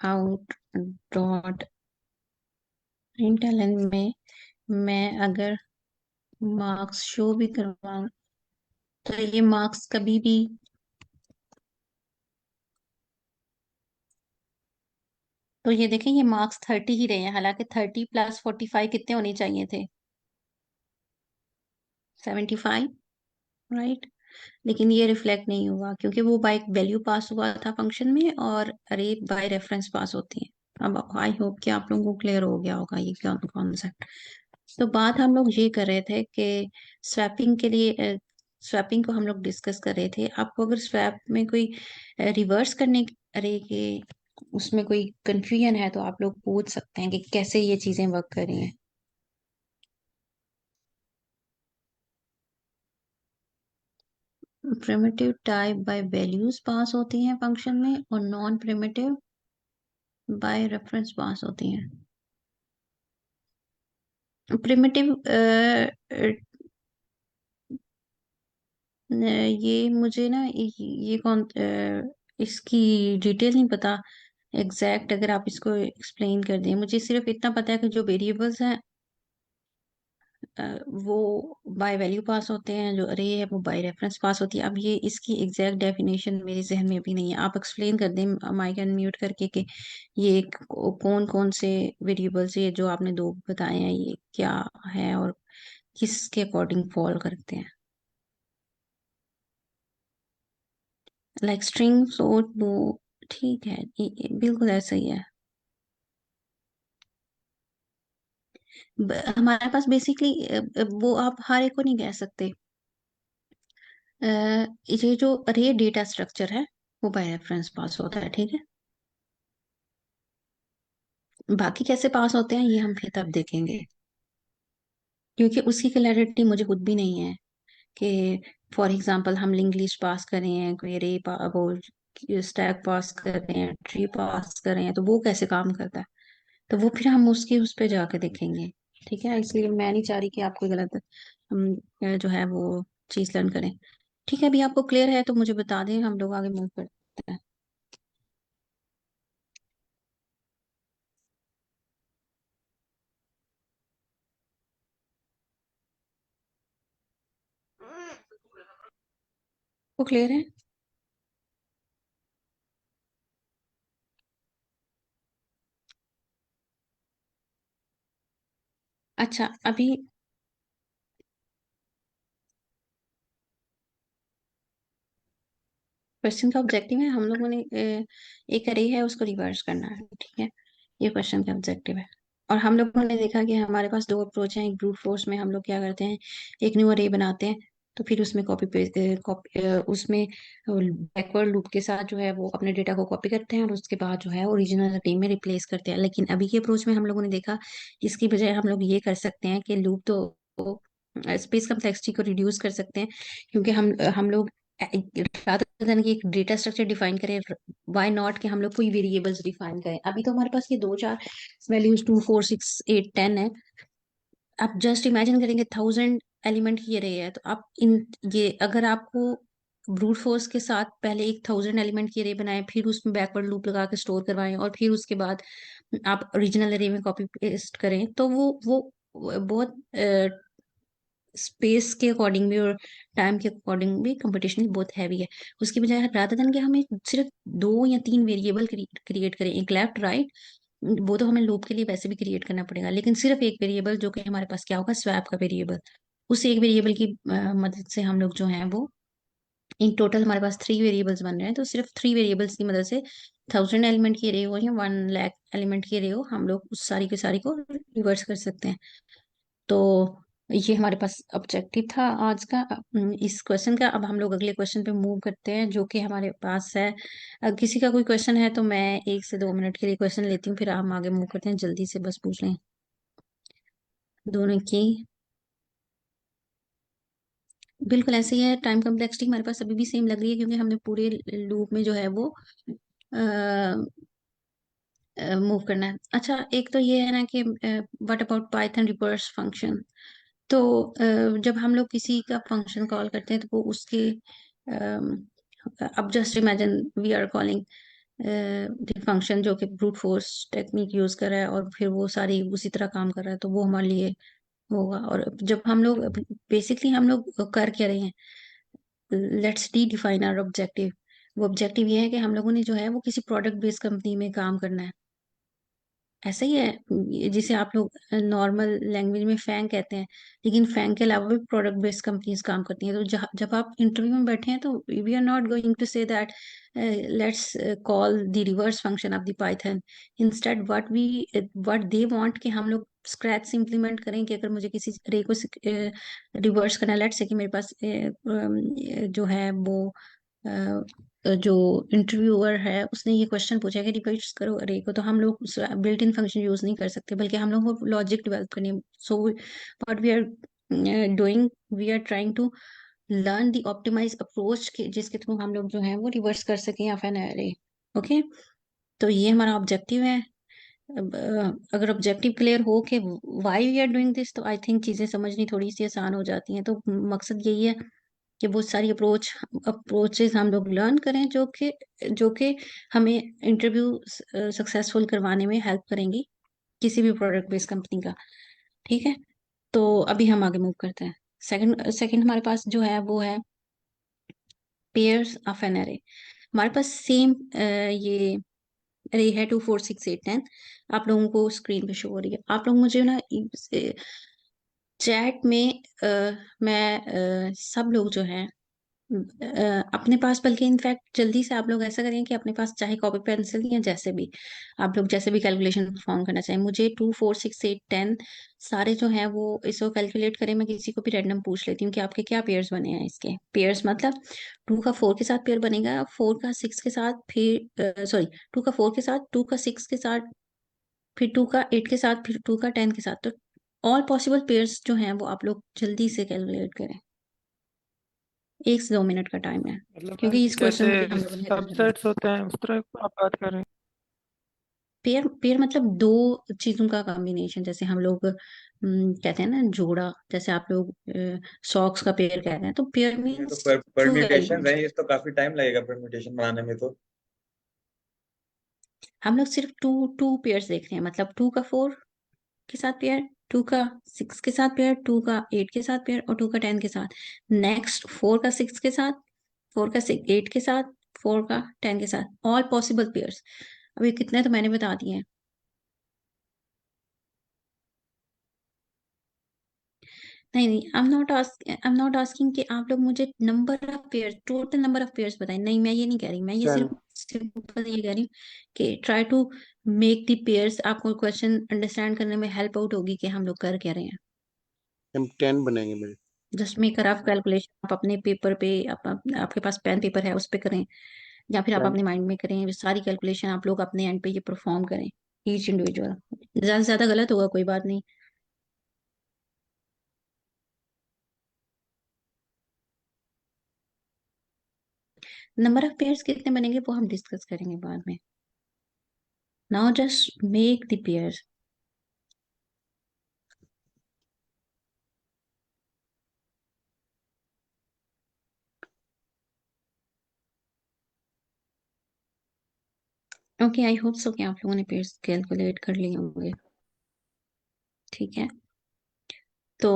A: out dot println में, मैं अगर मार्क्स शो भी करवाऊं, तो ये मार्क्स कभी भी तो ये देखें, ये मार्क्स 30 ही रहे हैं, हालांकि 30 + 45 कितने होने चाहिए थे? 75, राइट। लेकिन ये रिफ्लेक्ट नहीं हुआ, क्योंकि वो बाय वैल्यू पास हुआ था फंक्शन में, और अरे बाय रेफरेंस पास होती है। अब आई होप कि आप लोगों को क्लियर हो गया होगा ये क्या कॉन्सेप्ट। तो बात हम लोग ये कर रहे थे कि स्वैपिंग के लिए, स्वैपिंग को हम लोग डिस्कस कर रहे थे। आपको अगर स्वैप में कोई रिवर्स करने अरे के उसमें कोई कंफ्यूजन है, तो आप लोग पूछ सकते हैं कि कैसे ये चीजें वर्क कर रही हैं। Primitive type by values pass होती हैं फंक्शन में, और नॉन प्रिमिटिव बाय रेफरेंस पास होती हैं। प्रिमिटिव ये मुझे ना ये कौन इसकी डिटेल नहीं पता एग्जैक्ट। अगर आप इसको एक्सप्लेन कर दें, मुझे सिर्फ इतना पता है कि जो वेरिएबल्स हैं वो बाय वैल्यू पास होते हैं, जो अरे है वो बाय रेफरेंस पास होती है। अब ये इसकी एग्जैक्ट डेफिनेशन मेरे जहन में भी नहीं है, आप एक्सप्लेन कर दें माइक अनम्यूट करके कि ये कौन कौन से वेरिएबल्स, ये जो आपने दो बताए हैं, ये क्या है और किसके अकॉर्डिंग फॉल करते हैं? लाइक स्ट्रिंग फ्लोट वो, ठीक है, बिल्कुल ऐसा ही है। हमारे पास बेसिकली वो आप हर एक को नहीं कह सकते। ये जो अरे डेटा स्ट्रक्चर है वो बाय रेफरेंस पास होता है, ठीक है। बाकी कैसे पास होते हैं ये हम फिर तब देखेंगे, क्योंकि उसकी क्लैरिटी मुझे खुद भी नहीं है कि फॉर एग्जांपल हम लिंक लिस्ट पास कर रहे हैं, कोई अरे वो स्टैक पास कर रहे हैं, ट्री पास कर रहे हैं, तो वो कैसे काम करता है, तो वो फिर हम उसकी उस पे जाके देखेंगे, ठीक है। इसलिए मैं नहीं चाह रही कि आप कोई गलत हम जो है वो चीज लर्न करें। ठीक है, अभी आपको क्लियर है तो मुझे बता दें, हम लोग आगे मूव करते हैं। वो क्लियर है? अच्छा, अभी क्वेश्चन का ऑब्जेक्टिव है, हम लोगों ने एक अरे है उसको रिवर्स करना है, ठीक है, ये क्वेश्चन का ऑब्जेक्टिव है। और हम लोगों ने देखा कि हमारे पास दो अप्रोच हैं। एक ब्रूट फोर्स में हम लोग क्या करते हैं, एक न्यू अरे बनाते हैं, तो फिर उसमें उसमें बैकवर्ड लूप के साथ जो है वो अपने डेटा को कॉपी करते हैं और उसके बाद जो है ओरिजिनल अरे में रिप्लेस करते हैं। लेकिन अभी के अप्रोच में हम लोगों ने देखा, इसकी बजाय हम लोग ये कर सकते हैं कि लूप तो स्पेस कम्प्लेक्सिटी को रिड्यूस कर सकते हैं, क्योंकि हम लोग rather than कि एक डेटा स्ट्रक्चर डिफाइन करें, व्हाई नॉट कि हम लोग कोई वेरिएबल्स डिफाइन करें। अभी तो हमारे पास ये 2 4 वैल्यूज 2 4 6 8 10 है। आप जस्ट इमेजिन करेंगे 1000 एलिमेंट की रहे हैं, तो आप इन ये अगर आपको ब्रूट फोर्स के साथ पहले एक 1000 एलिमेंट की अरे बनाए, फिर उसमें बैकवर्ड लूप लगा के स्टोर करवाएं और फिर उसके बाद आप ओरिजिनल अरे में कॉपी पेस्ट करें, तो वो बहुत स्पेस के अकॉर्डिंग भी और टाइम के अकॉर्डिंग भी कंपटीशन बहुत हैवी है। उसकी बजाय रादर देन कि हमें सिर्फ 2 या 3 वेरिएबल क्रिएट करें, एक लेफ्ट राइट, वो तो हमें लूप के लिए वैसे भी क्रिएट करना पड़ेगा, लेकिन सिर्फ एक वेरिएबल जो कि हमारे पास क्या होगा, स्वैप का वेरिएबल, उस एक वेरिएबल की मदद से हम लोग जो है वो इन टोटल हमारे पास 3 वेरिएबल्स बन रहे हैं, तो सिर्फ 3 वेरिएबल्स की मदद से 1000 एलिमेंट की अरे हो या 1 लाख एलिमेंट की अरे हो, हम लोग उस सारी की सारी को रिवर्स कर सकते हैं। तो ये हमारे पास ऑब्जेक्टिव था आज का इस क्वेश्चन का। अब हम लोग अगले क्वेश्चन पे मूव करते हैं जो कि हमारे पास है। किसी का कोई क्वेश्चन है तो मैं 1 से 2 मिनट के लिए क्वेश्चन लेती हूँ, फिर हम आगे मूव करते हैं। जल्दी से बस पूछ लें दोनों की। बिल्कुल ऐसे ही है, टाइम कम्प्लेक्सिटी हमारे पास अभी भी सेम लग रही है, क्योंकि हमने पूरे लूप में जो है वो मूव करना है। अच्छा, एक तो ये है ना कि what about Python reverse function. तो जब हम लोग किसी का फंक्शन कॉल करते हैं तो वो उसके अब just imagine we are calling the function जो कि ब्रूट फोर्स टेक्निक यूज कर रहा है और फिर वो सारी उसी तरह काम कर रहा है, तो वो हमारे लिए होगा। और जब हम लोग बेसिकली हम लोग कर क्या रहे हैं, let's the define our objective. वो ऑब्जेक्टिव ये है कि हम लोगों ने जो है वो किसी प्रोडक्ट बेस्ड कंपनी में काम करना है। ऐसा ही है जिसे आप लोग नॉर्मल लैंग्वेज में फैंग कहते हैं, लेकिन फैंग के अलावा भी प्रोडक्ट बेस्ड कंपनीज काम करती हैं। तो जब आप इंटरव्यू में बैठे हैं तो we are not going to say that let's call the reverse function of the Python. Instead what they want कि हम लोग स्क्रैच से इम्प्लीमेंट करें कि अगर मुझे किसी रे को रिवर्स करना है, लेट्स से कि मेरे पास जो है वो जो इंटरव्यूअर है उसने ये क्वेश्चन पूछा है कि रिवर्स करो अरे को, तो हम लोग बिल्ट इन फंक्शन यूज नहीं कर सकते, बल्कि हम लोग को लॉजिक डेवलप करनी है। So what we are doing, we are trying to learn the optimize approach के जिसके थ्रू हम लोग जो है वो रिवर्स कर सकें ऑफ एन अरे। ओके, तो ये हमारा ऑब्जेक्टिव है। अगर ऑब्जेक्टिव क्लियर हो कि why we are doing this, तो आई थिंक चीजें समझनी थोड़ी सी आसान हो जाती हैं। तो मकसद यही है कि बहुत सारी अप्रोचेस हम लोग लर्न करें जो कि हमें इंटरव्यू सक्सेसफुल करवाने में हेल्प करेंगी किसी भी प्रोडक्ट बेस्ड कंपनी का। ठीक है, तो अभी हम आगे मूव करते हैं। सेकंड सेकंड हमारे पास जो है वो है पेयर्स ऑफ एन अरे। हमारे पास सेम ये अरे है 2 4 6 8 10, आप लोगों को स्क्रीन पे शो हो रही है। आप लोग मुझे ना चैट में मैं सब लोग जो हैं अपने पास, बल्कि इनफैक्ट जल्दी से आप लोग ऐसा करें कि अपने पास चाहे कॉपी पेंसिल या जैसे भी आप लोग जैसे भी कैलकुलेशन परफॉर्म करना चाहें, मुझे 2 4 6 8 10 सारे जो हैं वो इसको कैलकुलेट करें। मैं किसी को भी रैंडम पूछ लेती हूँ कि आपके क्या पेयर्स बने हैं। इसके पेयर्स मतलब 2 का 4 के साथ पेयर बनेगा, 4 का 6 के साथ, फिर सॉरी 2 का 4 के साथ, 2 का 6 के साथ, फिर 2 का 8 के साथ, फिर 2 का 10 के साथ। तो ऑल पॉसिबल पेयर्स जो हैं वो आप लोग जल्दी से कैलकुलेट करें। 1 से 2 मिनट का टाइम है,
G: मतलब
A: क्योंकि इस क्वेश्चन
G: जैसे
A: में हम लोगों ने
G: सबसेट्स होते हैं उस तरह आप बात कर रहे हैं।
A: पेयर पेयर मतलब 2 चीजों का कॉम्बिनेशन। जैसे हम लोग कहते हैं ना जोड़ा, जैसे आप लोग सॉक्स का पेयर कहते हैं, तो पेयर
B: ये तो
A: मीन्स 2
B: परम्यूटेशन
A: एलिमेंट्स।
B: है, इस तो काफी टाइम लगेगा परम्यूटेशन बनाने में तो।
A: हम लोग सिर्फ टू टू पेयर्स देख रहे हैं, मतलब 2 का 4 के साथ पेयर, 2 का 6 के साथ पेयर, 2 का 8 के साथ पेयर और 2 का 10 के साथ। नेक्स्ट 4 का 6 के साथ, 4 का 8 के साथ, 4 का 10 के साथ, ऑल पॉसिबल पेयर्स। अभी कितने तो मैंने बता दिए हैं। नहीं नहीं, आई एम नॉट आस्किंग कि आप लोग मुझे number of pairs, total number of pairs बताएं। नहीं, मैं ये नहीं कह रही, मैं ये
D: टेन
A: सिर्फ सिंपल ये कह रही हूँ कि try to make the pairs. आपको क्वेश्चन अंडरस्टैंड करने में हेल्प आउट होगी कि हम लोग कर क्या रहे हैं।
D: 10 बनेंगे मेरे।
A: Just make a rough calculation, आप अपने पेपर पे आपके पास पेन पेपर है उस पे करें, या फिर आप अपने माइंड में करें। ये सारी कैलकुलेशन आप लोग अपने एंड पे ये परफॉर्म करें, ईच इंडिविजुअल। ज्यादा से ज्यादा गलत होगा कोई बात नहीं। नंबर ऑफ पेयर्स कितने बनेंगे वो हम डिस्कस करेंगे बाद में। Now just make the pairs. Okay, I hope so कि आप लोगों ने पेयर्स कैलकुलेट कर लिए होंगे। ठीक है, तो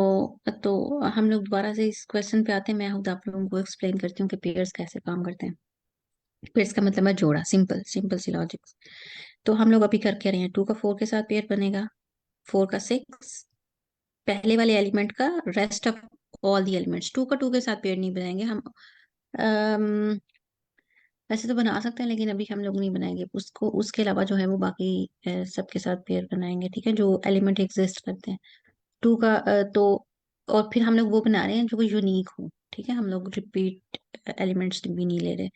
A: हम लोग दोबारा से इस क्वेश्चन पे आते हैं। मैं खुद आप लोगों को एक्सप्लेन करती हूँ कि पेयर्स कैसे काम करते हैं। पेयर्स का मतलब है जोड़ा, सिंपल सिंपल सी लॉजिक। तो हम लोग अभी करके रहे हैं, 2 का 4 के साथ पेयर बनेगा, 4 का 6, पहले वाले एलिमेंट का rest of all the elements. 2 का 2 के साथ पेयर नहीं बनाएंगे हम। अम, वैसे तो बना सकते हैं लेकिन अभी हम लोग नहीं बनाएंगे उसको, उसके अलावा जो है वो बाकी सबके साथ पेयर बनाएंगे, ठीक है, जो एलिमेंट एग्जिस्ट करते हैं। 2 का तो और फिर हम लोग वो बना रहे हैं जो यूनिक हो, ठीक है, हम लोग रिपीट एलिमेंट्स भी नहीं ले रहे।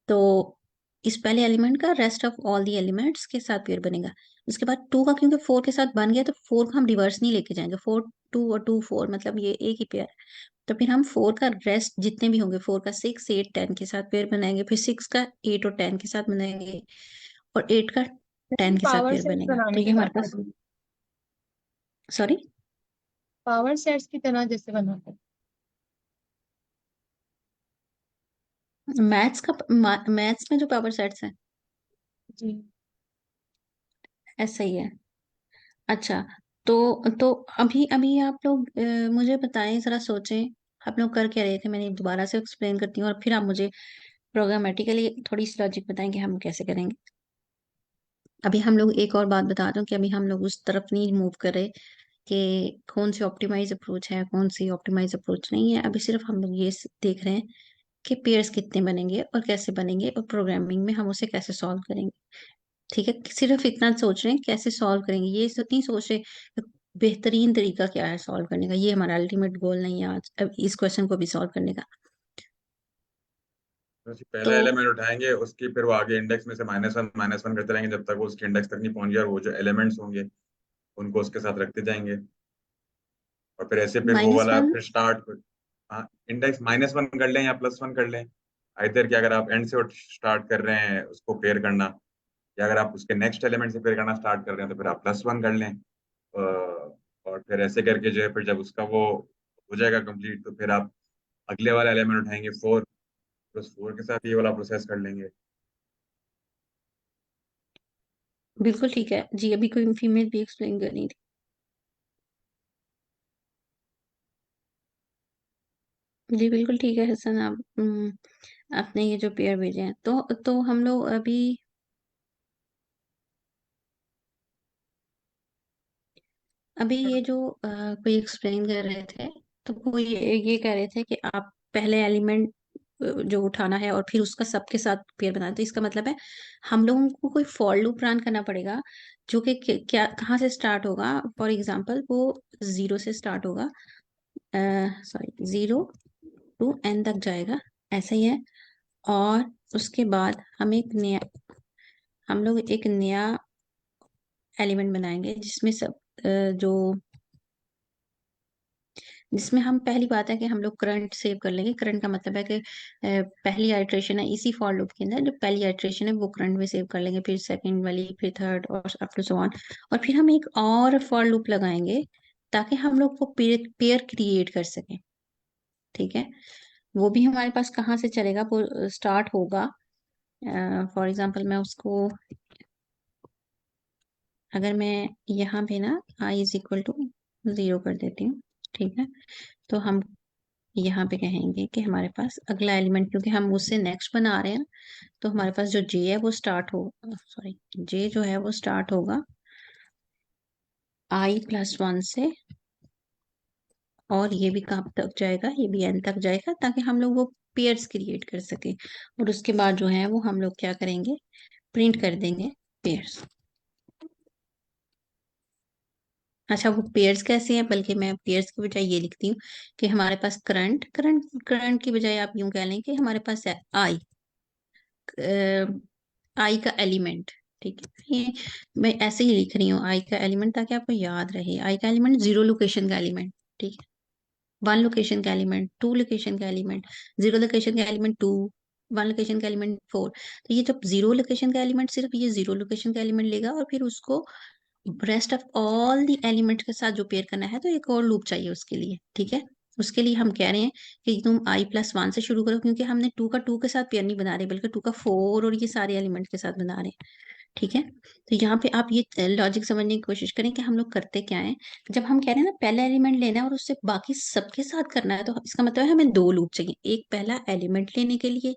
A: तो इस पहले एलिमेंट का rest of all the elements के साथ पेयर बनेगा। उसके बाद 2 का क्योंकि 4 के साथ बन गया तो 4 को हम रिवर्स नहीं लेके जाएंगे। 4 2 और 2 4 मतलब ये एक ही पेयर। तो फिर हम 4 का रेस्ट जितने भी होंगे, 4 का 6 8 10 के साथ पेयर बनाएंगे, फिर 6 का 8 और 10 के साथ बनाएंगे, और 8 का 10 के साथ
E: पावर
A: पेयर
E: सेट्स
A: बनेगा। तो
E: बनाने
A: ये
E: की
A: हमारे
E: बात कर
A: पास,
E: रही हूँ।
A: सॉरी,
E: पावर सेट्स की तरह जैसे बनाते हैं।
A: मैथ्स का, मैथ्स में जो पावर सेट्स है
E: जी।
A: ऐसा ही है। अच्छा, तो अभी अभी आप लोग मुझे बताएं, जरा सोचें आप लोग कर क्या रहे थे। मैंने दोबारा से एक्सप्लेन करती हूँ और फिर आप मुझे प्रोग्रामेटिकली थोड़ी सी लॉजिक बताएं कि हम कैसे करेंगे। अभी हम लोग एक और बात बता दूं कि अभी हम लोग उस तरफ नहीं मूव कर रहे कि कौन सी ऑप्टिमाइज अप्रोच है, कौन सी ऑप्टिमाइज अप्रोच नहीं है। अभी सिर्फ हम लोग ये देख रहे हैं कि पेयर्स कितने बनेंगे और कैसे बनेंगे, और प्रोग्रामिंग में हम उसे कैसे सॉल्व करेंगे। ठीक है, सिर्फ इतना सोच रहे हैं कैसे सॉल्व करेंगे, ये नहीं सोच रहे कि बेहतरीन तरीका क्या है सॉल्व करने का। ये हमारा अल्टीमेट गोल नहीं है आज अब इस क्वेश्चन को भी सॉल्व करने का।
B: तो
A: तो
B: पहले एलिमेंट उठाएंगे, उसकी फिर वो आगे इंडेक्स में से माइनस वन करते रहेंगे जब तक वो उसके इंडेक्स तक नहीं पहुंच गया, और वो जो एलिमेंट्स होंगे उनको उसके साथ रखते जाएंगे। और फिर ऐसे फिर वो वाला
A: -1,
B: फिर स्टार्ट, हाँ, इंडेक्स -1 कर लें या +1 कर लें। आइदर कि अगर आप एंड से स्टार्ट कर रहे हैं उसको पेयर करना, या अगर आप उसके नेक्स्ट एलिमेंट से पेयर करना स्टार्ट कर रहे हैं तो फिर आप +1 कर लें। और फिर ऐसे करके जो है फिर जब उसका वो हो जाएगा कंप्लीट तो फिर आप अगले वाला एलिमेंट उठाएंगे 4, तो उस 4 के साथ ये वाला प्रोसेस कर लेंगे।
A: बिल्कुल ठीक है जी। अभी कोई फीमेल भी एक्सप्लेन करनी थी जी। बिल्कुल ठीक है हसन, आप आपने ये जो पेयर भेजे हैं तो हम लोग अभी ये जो कोई एक्सप्लेन कर रहे थे, तो वो ये कह रहे थे कि आप पहले एलिमेंट जो उठाना है और फिर उसका सबके साथ पेयर बनाना। तो इसका मतलब है हम लोगों को कोई फॉर लूप रन करना पड़ेगा जो कि क्या कहाँ से स्टार्ट होगा। फॉर एग्जांपल वो 0 से स्टार्ट होगा, सॉरी 0 टू एन तक जाएगा, ऐसा ही है। और उसके बाद हम लोग एक नया एलिमेंट बनाएंगे जिसमें सब जो जिसमें हम, पहली बात है कि हम लोग करंट सेव कर लेंगे। करंट का मतलब है कि पहली आइट्रेशन है इसी फॉर लूप के अंदर, जो पहली आइट्रेशन है वो करंट में सेव कर लेंगे, फिर सेकंड वाली, फिर थर्ड, और अप टू सो ऑन। और फिर हम एक और फॉर लूप लगाएंगे ताकि हम लोग वो पेयर पेयर क्रिएट कर सकें। ठीक है, वो भी हमारे पास कहाँ से चलेगा, वो स्टार्ट होगा। फॉर एग्जाम्पल मैं उसको, अगर मैं यहाँ पे ना i इज इक्वल टू 0 कर देती हूँ, ठीक है, तो हम यहाँ पे कहेंगे कि हमारे पास अगला एलिमेंट, क्योंकि हम उससे नेक्स्ट बना रहे हैं, तो हमारे पास जो जे है वो स्टार्ट हो, सॉरी, जे जो है वो स्टार्ट होगा i+1 से, और ये भी कब तक जाएगा, ये भी n तक जाएगा, ताकि हम लोग वो पेयर्स क्रिएट कर सके। और उसके बाद जो है वो हम लोग क्या करेंगे, प्रिंट कर देंगे पेयर्स। अच्छा, वो पेयर्स कैसे हैं, बल्कि मैं पेयर्स की बजाय ये लिखती हूँ कि हमारे पास करंट करंट करंट की बजाय आप यूं कह लें कि हमारे पास है आई, आई का एलिमेंट। ठीक है, ये मैं ऐसे ही लिख रही हूँ आई का एलिमेंट, ताकि आपको याद रहे। आई का एलिमेंट जीरो लोकेशन का एलिमेंट, ठीक है, वन लोकेशन का एलिमेंट, टू लोकेशन का एलिमेंट, जीरो लोकेशन का एलिमेंट टू, वन लोकेशन का एलिमेंट फोर। तो ये जब जीरो लोकेशन का एलिमेंट सिर्फ ये जीरो लोकेशन का एलिमेंट लेगा और फिर उसको rest of all the element के साथ जो पेयर करना है, तो एक और लूप चाहिए उसके लिए। ठीक है, उसके लिए हम कह रहे हैं कि तुम आई प्लस वन से शुरू करो, क्योंकि हमने टू का टू के साथ पेयर नहीं बना रहे, बल्कि टू का फोर और ये सारे एलिमेंट के साथ बना रहे हैं। ठीक है, तो यहाँ पे आप ये लॉजिक समझने की कोशिश करें कि हम लोग करते क्या है। जब हम कह रहे हैं ना पहला एलिमेंट लेना है और उससे बाकी सबके साथ करना है, तो इसका मतलब है हमें दो लूप चाहिए, एक पहला एलिमेंट लेने के लिए,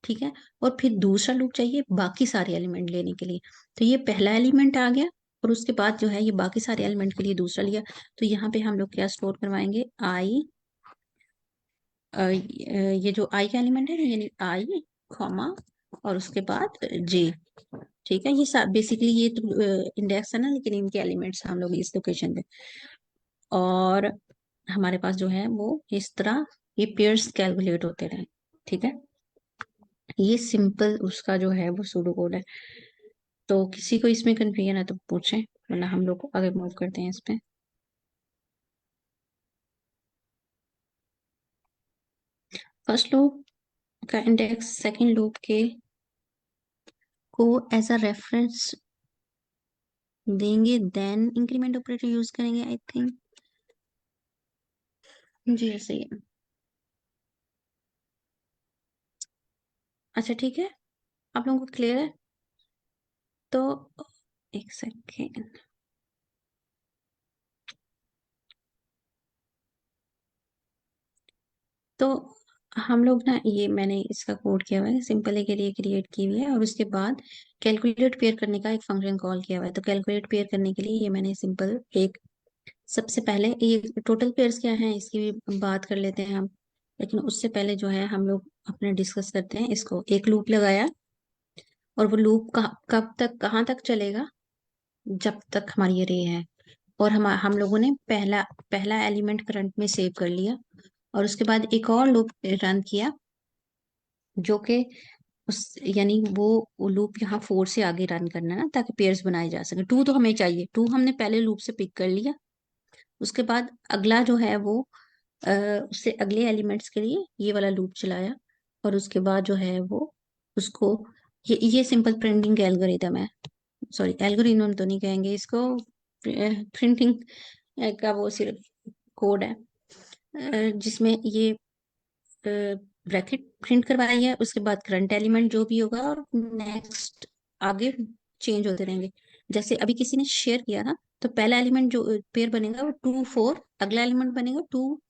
A: ठीक है, और फिर दूसरा लूप चाहिए बाकी सारे एलिमेंट लेने के लिए। तो ये पहला एलिमेंट आ गया और उसके बाद जो है ये बाकी सारे एलिमेंट के लिए दूसरा लिया। तो यहाँ पे हम लोग क्या स्टोर करवाएंगे, आई, ये जो आई का एलिमेंट है यानी आई कॉमा और उसके बाद जे। ठीक है, ये बेसिकली ये तो इंडेक्स है ना, लेकिन इनके एलिमेंट्स हम लोग इस लोकेशन पे, और हमारे पास जो है वो इस तरह ये पेयर्स कैलकुलेट होते रहे। ठीक है, ये सिंपल उसका जो है वो सूडो कोड है। तो किसी को इसमें कंफ्यूजन है तो पूछें, वरना हम लोग आगे मूव करते हैं इस पे। फर्स्ट लूप का इंडेक्स सेकंड लूप के को एज अ रेफरेंस देंगे, देन इंक्रीमेंट ऑपरेटर यूज करेंगे, आई थिंक। जी ऐसे ही है। अच्छा ठीक है, आप लोगों को क्लियर है? तो एक सेकेंड, तो हम लोग ना, ये मैंने इसका कोड किया हुआ है, सिंपल के लिए क्रिएट की हुई है, और उसके बाद कैलकुलेट पेयर करने का एक फंक्शन कॉल किया हुआ है। तो कैलकुलेट पेयर करने के लिए ये मैंने सिंपल एक, सबसे पहले ये टोटल पेयर्स क्या हैं इसकी भी बात कर लेते हैं हम, लेकिन उससे पहले जो है हम लोग अपने डिस्कस करते हैं इसको। एक लूप लगाया और वो लूप कब तक कहाँ तक चलेगा, जब तक हमारी ये रे है, और हम लोगों ने पहला पहला एलिमेंट करंट में सेव कर लिया, और उसके बाद एक और लूप रन किया जो कि उस यानी वो लूप यहाँ फोर से आगे रन करना है ना, ताकि पेयर्स बनाए जा सके। टू तो हमें चाहिए, टू हमने पहले लूप से पिक कर लिया। उसके बाद अगला जो है वो अ, उससे अगले एलिमेंट्स के लिए ये वाला लूप चलाया, और उसके बाद जो है वो उसको, ये सिंपल प्रिंटिंग एल्गोरिदम है, सॉरी एल्गोरिदम तो नहीं कहेंगे इसको, प्रिंटिंग का वो सिर्फ कोड है, जिसमें ये ब्रैकेट प्रिंट करवाई है। उसके बाद करंट एलिमेंट जो भी होगा और नेक्स्ट आगे चेंज होते रहेंगे। जैसे अभी किसी ने शेयर किया ना, तो पहला एलिमेंट जो पेयर बनेगा वो टू फोर, अगला एलिमेंट बनेगा टू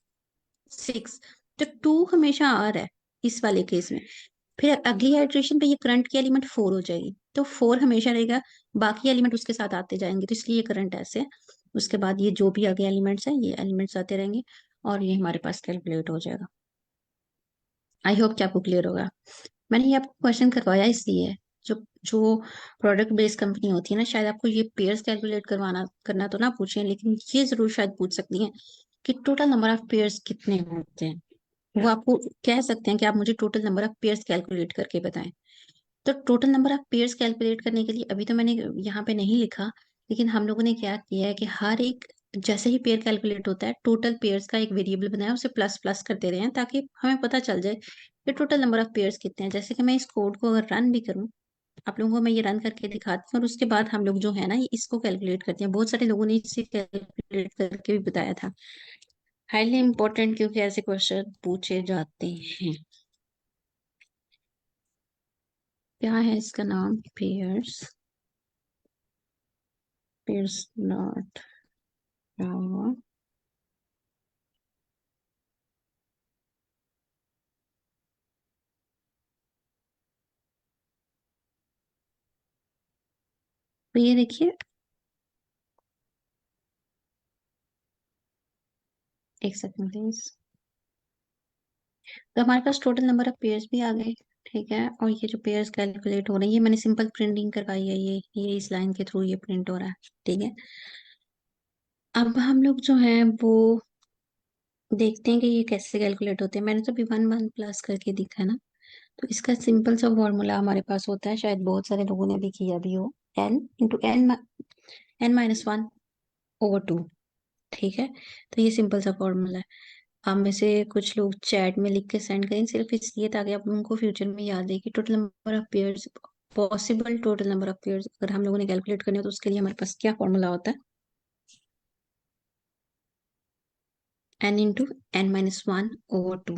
A: सिक्स। तो टू हमेशा आ रहा है इस वाले केस में, फिर अगली इटरेशन पे ये करंट की एलिमेंट फोर हो जाएगी, तो फोर हमेशा रहेगा, बाकी एलिमेंट उसके साथ आते जाएंगे, तो इसलिए ये करंट ऐसे है। उसके बाद ये जो भी आगे एलिमेंट्स हैं ये एलिमेंट्स आते रहेंगे, और ये हमारे पास कैलकुलेट हो जाएगा। आई होप कि आपको क्लियर होगा। मैंने ये आपको क्वेश्चन करवाया इसलिए, जो जो प्रोडक्ट बेस्ड कंपनी होती है ना, शायद आपको ये पेयर्स कैलकुलेट करवाना करना तो ना पूछें, लेकिन ये जरूर शायद पूछ सकती हैं कि टोटल नंबर ऑफ पेयर्स कितने होते हैं। वो आपको कह सकते हैं कि आप मुझे total number of pairs calculate करके बताएं। तो total number of pairs calculate करने के लिए अभी तो मैंने यहाँ पे नहीं लिखा, लेकिन हम लोगों ने क्या किया है कि हर एक, जैसे ही पेयर कैलकुलेट होता है, टोटल पेयर्स का एक वेरिएबल बनाया, उसे प्लस प्लस करते रहे हैं, ताकि हमें पता चल जाए कि टोटल नंबर ऑफ पेयर्स कितने हैं। जैसे कि मैं इस कोड को अगर रन भी करूं, आप लोगों को मैं ये रन करके दिखाती हूँ, और उसके बाद हम लोग जो है ना ये इसको कैलकुलेट करते हैं। बहुत सारे लोगों ने इसे कैलकुलेट करके भी बताया था। हाईली इंपॉर्टेंट, क्योंकि ऐसे क्वेश्चन पूछे जाते हैं। क्या है इसका नाम, पेयर्स, पेयर्स नॉट, तो ये देखिए, एक सेकंड प्लीज। तो हमारे पास टोटल नंबर ऑफ पेयर्स भी आ गए। ठीक है, और ये जो पेयर्स कैलकुलेट हो रहे हैं, ये मैंने सिंपल प्रिंटिंग करवाई है, ये इस लाइन के थ्रू ये प्रिंट हो रहा है। ठीक है, अब हम लोग जो है वो देखते हैं कि ये कैसे कैलकुलेट होते हैं। मैंने तो अभी वन वन प्लस करके दिखा है ना। तो इसका सिंपल सा फॉर्मूला हमारे पास होता है, शायद बहुत सारे लोगों ने भी किया भी हो। n × n over two. ठीक है, तो ये सिंपल सा फॉर्मूला है। आप में से कुछ लोग चैट में लिख के सेंड करें, सिर्फ इसलिए ताकि आप लोगों को फ्यूचर में याद रहे कि total number of pairs, possible total number of pairs अगर हम लोगों ने कैलकुलेट करने हो तो उसके लिए हमारे पास क्या फॉर्मूला होता है। n × n−1/2,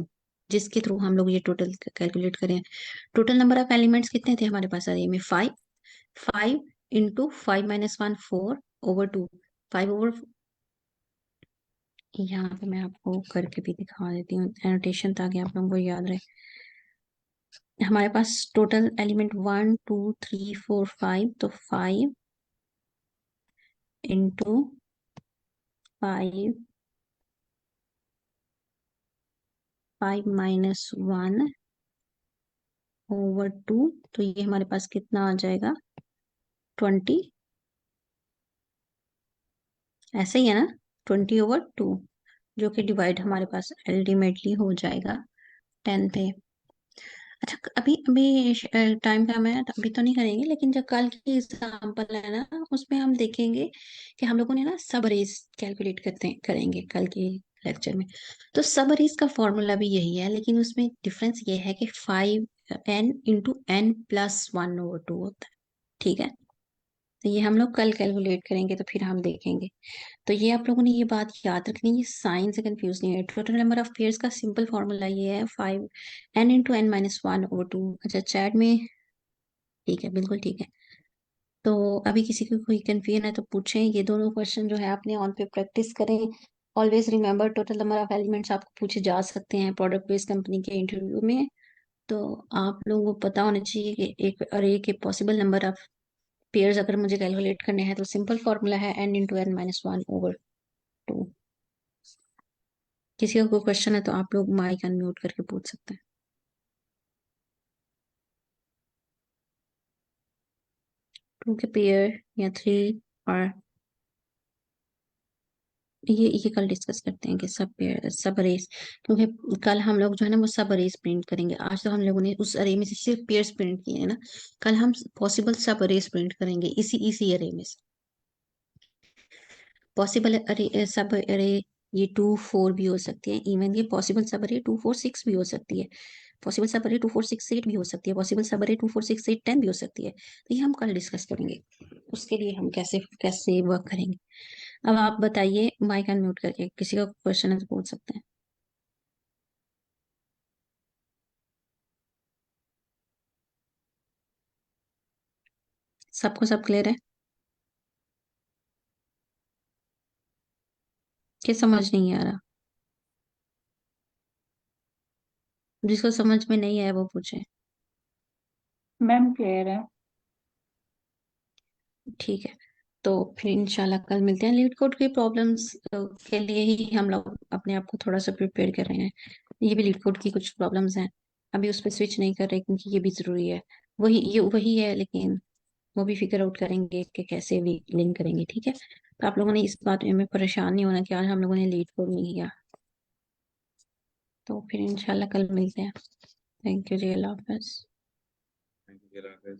A: जिसके थ्रू हम लोग ये टोटल कैलकुलेट करें। टोटल नंबर ऑफ एलिमेंट्स कितने थे हमारे पास अरे में? 5। 5 × 5 - 1 4/2। 5/, यहाँ पे मैं आपको करके भी दिखा देती हूँ एनोटेशन ताकि आप लोगों को याद रहे। हमारे पास टोटल एलिमेंट 1 2 3 4 5, तो 5 × 5, 5 - 1/2, तो ये हमारे पास कितना आ जाएगा? 20। ऐसे ही है ना, 20/2, जो कि डिवाइड हमारे पास अल्टीमेटली हो जाएगा 10 पे। अच्छा, अभी अभी टाइम कम है तो अभी तो नहीं करेंगे, लेकिन जब कल की एग्जांपल है ना उसमें हम देखेंगे कि हम लोगों ने ना सब अरेज कैलकुलेट करेंगे कल के लेक्चर में। तो सब अरेज का फॉर्मूला भी यही है, लेकिन उसमें डिफरेंस ये है कि 5n × n+1/2 होता है। ठीक है, तो ये हम लोग कल कैलकुलेट करेंगे तो फिर हम देखेंगे। तो ये आप लोगों ने ये बात याद रखनी, ये साइन से कंफ्यूज नहीं है। टोटल नंबर ऑफ पेयर्स का सिंपल फॉर्मूला ये है 5n × n−1/2। अच्छा चैट में, ठीक है, बिल्कुल ठीक है। तो अभी किसी को कोई कंफ्यूजन है तो पूछें। ये दोनों क्वेश्चन जो है आपने ऑन पे प्रैक्टिस करें। Always remember total number of elements आपको पूछे जा सकते हैं प्रोडक्ट बेस्ड कंपनी के इंटरव्यू में। तो आप लोगों को पता होना चाहिए कि एक अरे के पॉसिबल नंबर ऑफ पेयर्स अगर मुझे कैलकुलेट करने हैं तो सिंपल फॉर्मूला है n × n−1/2। किसी का कोई क्वेश्चन है तो आप लोग माइक अनम्यूट करके पूछ सकते हैं। टू के पेयर या थ्री, और ये कल डिस्कस करते हैं कि सब पेयर सब अरेज, क्योंकि कल हम लोग जो है ना वो सब अरेज प्रिंट करेंगे। आज तो हम लोगों ने उस अरे में से सिर्फ पेयर्स प्रिंट किए हैं ना, कल हम पॉसिबल सब अरेज प्रिंट करेंगे इसी अरे में से। पॉसिबल अरे सब अरे, ये 2 4 भी हो सकती है। इवन ये पॉसिबल सब अरे 2 4 6 भी हो सकती है। पॉसिबल सब अरे 2 4 6 8 भी हो सकती है। पॉसिबल सब अरे 2 4 6 8 10 भी हो सकती है। तो ये हम कल डिस्कस करेंगे, उसके लिए हम कैसे कैसे वर्क करेंगे। अब आप बताइए माइक अनम्यूट करके, किसी का क्वेश्चन है तो पूछ सकते हैं। सबको सब क्लियर है कि समझ नहीं आ रहा? जिसको समझ में नहीं आया वो पूछे।
C: मैम क्लियर है।
A: ठीक है, तो फिर इंशाल्लाह कल मिलते हैं। लीड कोड के प्रॉब्लम्स के लिए ही हम लोग अपने आप को थोड़ा सा प्रिपेयर कर रहे हैं। ये भी लीड कोड की कुछ प्रॉब्लम्स हैं, अभी उस पर स्विच नहीं कर रहे क्योंकि ये भी जरूरी है। वही है, लेकिन वो भी फिगर आउट करेंगे कि कैसे भी लिंक करेंगे। ठीक है, तो आप लोगों ने इस बात में परेशान नहीं होना कि आज हम लोगों ने लीड कोड नहीं किया। तो फिर इंशाल्लाह कल मिलते हैं। थैंक यू जी, अल्लाह हाफिज।
B: Thank you.